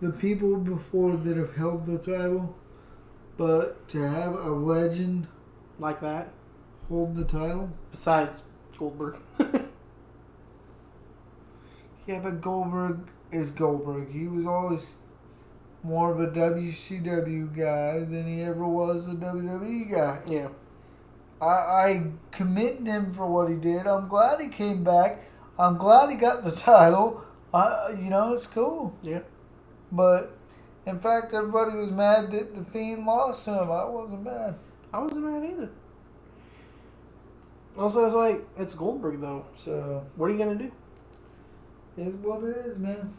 the people before that have held the title, but to have a legend like that, hold the title. besides Goldberg. Yeah, but Goldberg is Goldberg. He was always more of a WCW guy than he ever was a WWE guy. Yeah. I commend him for what he did. I'm glad he came back. I'm glad he got the title. It's cool. Yeah. But, in fact, everybody was mad that The Fiend lost to him. I wasn't mad. I wasn't mad either. Also, I was like, it's Goldberg, though. So, What are you going to do? it's what it is, man.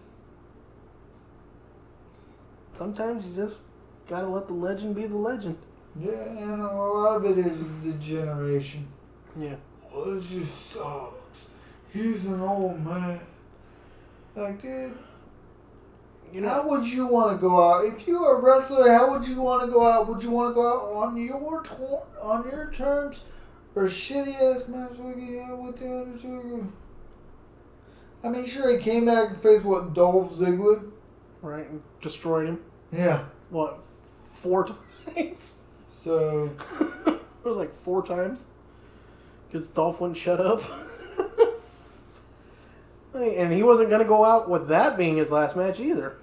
Sometimes you just got to let the legend be the legend. Yeah, and a lot of it is the generation. Yeah. Well, it just sucks. He's an old man. Like, dude, how would you want to go out? If you were a wrestler, how would you want to go out? Would you want to go out on your terms? Or a shitty ass match like he had with the Undertaker? I mean, sure, he came back and faced, Dolph Ziggler? Right, and destroyed him. Yeah. 4 times? So... It was like 4 times. Because Dolph wouldn't shut up. And he wasn't going to go out with that being his last match either.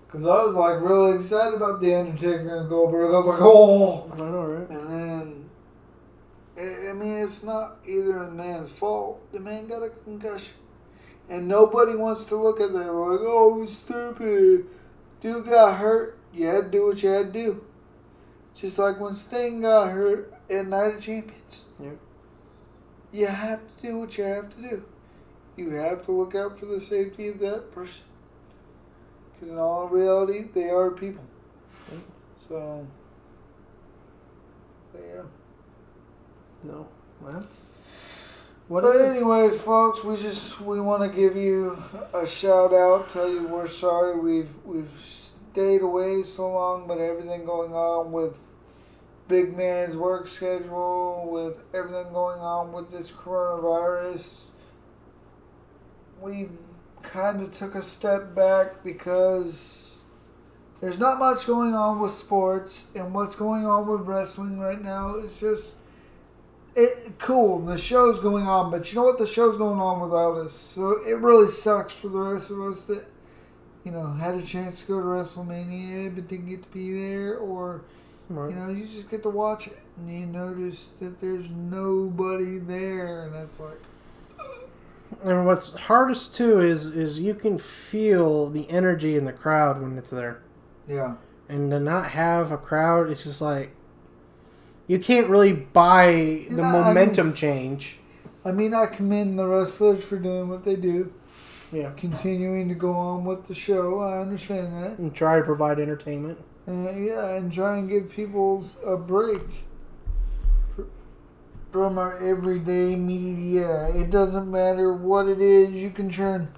Because I was, really excited about The Undertaker and Goldberg. I was like, oh! I know, right? And then, I mean, it's not either the man's fault. The man got a concussion. And nobody wants to look at that like, oh, stupid. Dude got hurt. You had to do what you had to do. Just like when Sting got hurt at Night of Champions. Yep. You have to do what you have to do. You have to look out for the safety of that person. Because in all reality, they are people. Yep. So, yeah. No, that's... But anyways, folks, we want to give you a shout out. Tell you we're sorry we've stayed away so long, but everything going on with Big Man's work schedule, with everything going on with this coronavirus, we kind of took a step back because there's not much going on with sports, and what's going on with wrestling right now is just cool. The show's going on, but you know what? The show's going on without us. So it really sucks for the rest of us that, had a chance to go to WrestleMania but didn't get to be there, or, Right. you just get to watch it and you notice that there's nobody there, and that's like, And what's hardest too is you can feel the energy in the crowd when it's there. yeah. And to not have a crowd, it's just like you can't really buy the momentum change. I commend the wrestlers for doing what they do, Yeah. continuing to go on with the show. I understand that. And try to provide entertainment. And try and give people a break from our everyday media. It doesn't matter what it is. You can turn,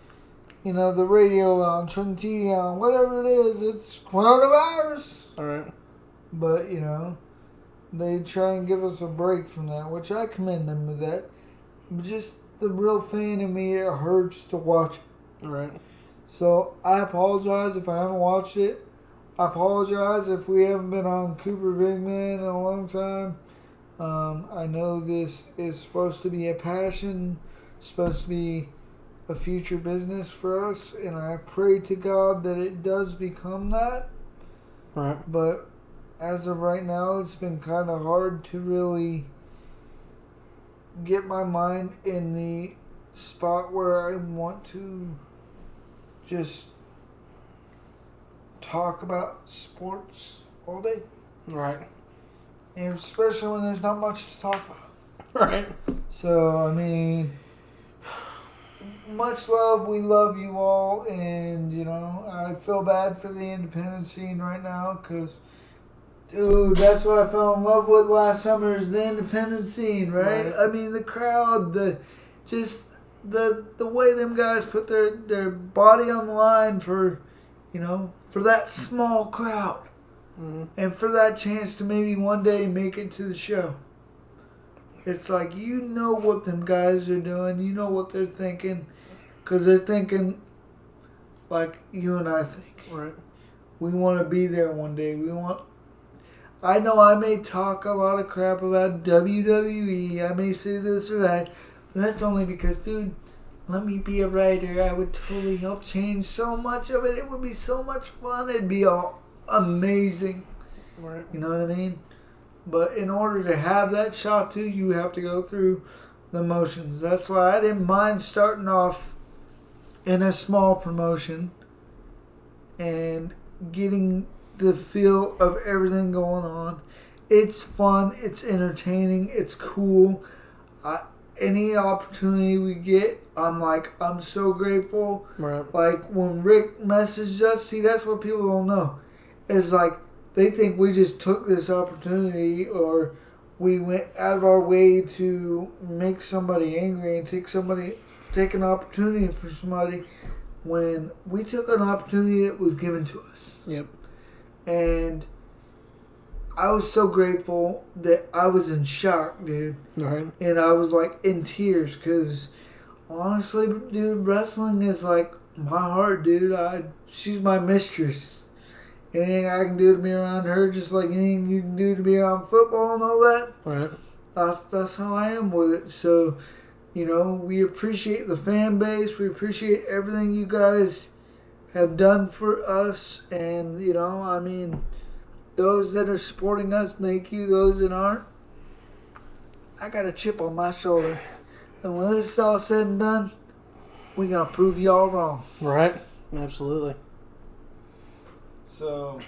the radio on, turn the TV on, whatever it is. It's coronavirus. All right. But, they try and give us a break from that, which I commend them with that. But just the real fan in me, it hurts to watch it. All right. So I apologize if I haven't watched it. I apologize if we haven't been on Cooper Big Man in a long time. I know this is supposed to be a passion, supposed to be a future business for us, and I pray to God that it does become that. All right. But as of right now, it's been kind of hard to really get my mind in the spot where I want to just talk about sports all day. Right. And especially when there's not much to talk about. Right. So, much love. We love you all. And, I feel bad for the independent scene right now because, dude, that's what I fell in love with last summer is the independent scene, right? The crowd, the way them guys put their body on the line for, for that small crowd. Mm-hmm. And for that chance to maybe one day make it to the show. It's like, what them guys are doing. You know what they're thinking. Because they're thinking like you and I think. Right. We want to be there one day. I know I may talk a lot of crap about WWE. I may say this or that. But that's only because, dude, let me be a writer. I would totally help change so much of it. It would be so much fun. It'd be all amazing. Right. You know what I mean? But in order to have that shot too, you have to go through the motions. That's why I didn't mind starting off in a small promotion and getting the feel of everything going on. It's fun. It's entertaining. It's cool. Any opportunity we get, I'm so grateful. Right. Like when Rick messaged us, see, that's what people don't know. It's like they think we just took this opportunity or we went out of our way to make somebody angry and take an opportunity for somebody when we took an opportunity that was given to us. Yep. And I was so grateful that I was in shock, dude. All right. And I was like in tears because honestly, dude, wrestling is like my heart, dude. She's my mistress. Anything I can do to be around her, just like anything you can do to be around football and all that. All right. That's how I am with it. So, we appreciate the fan base. We appreciate everything you guys have done for us. And, those that are supporting us, thank you. Those that aren't, I got a chip on my shoulder. And when this is all said and done, we're going to prove y'all wrong. Right. Absolutely. So,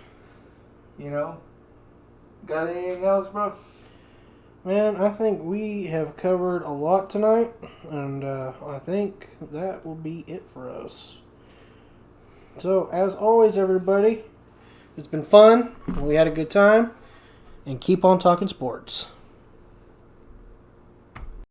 got anything else, bro? Man, I think we have covered a lot tonight, and I think that will be it for us. So, as always, everybody, it's been fun. We had a good time, and keep on talking sports.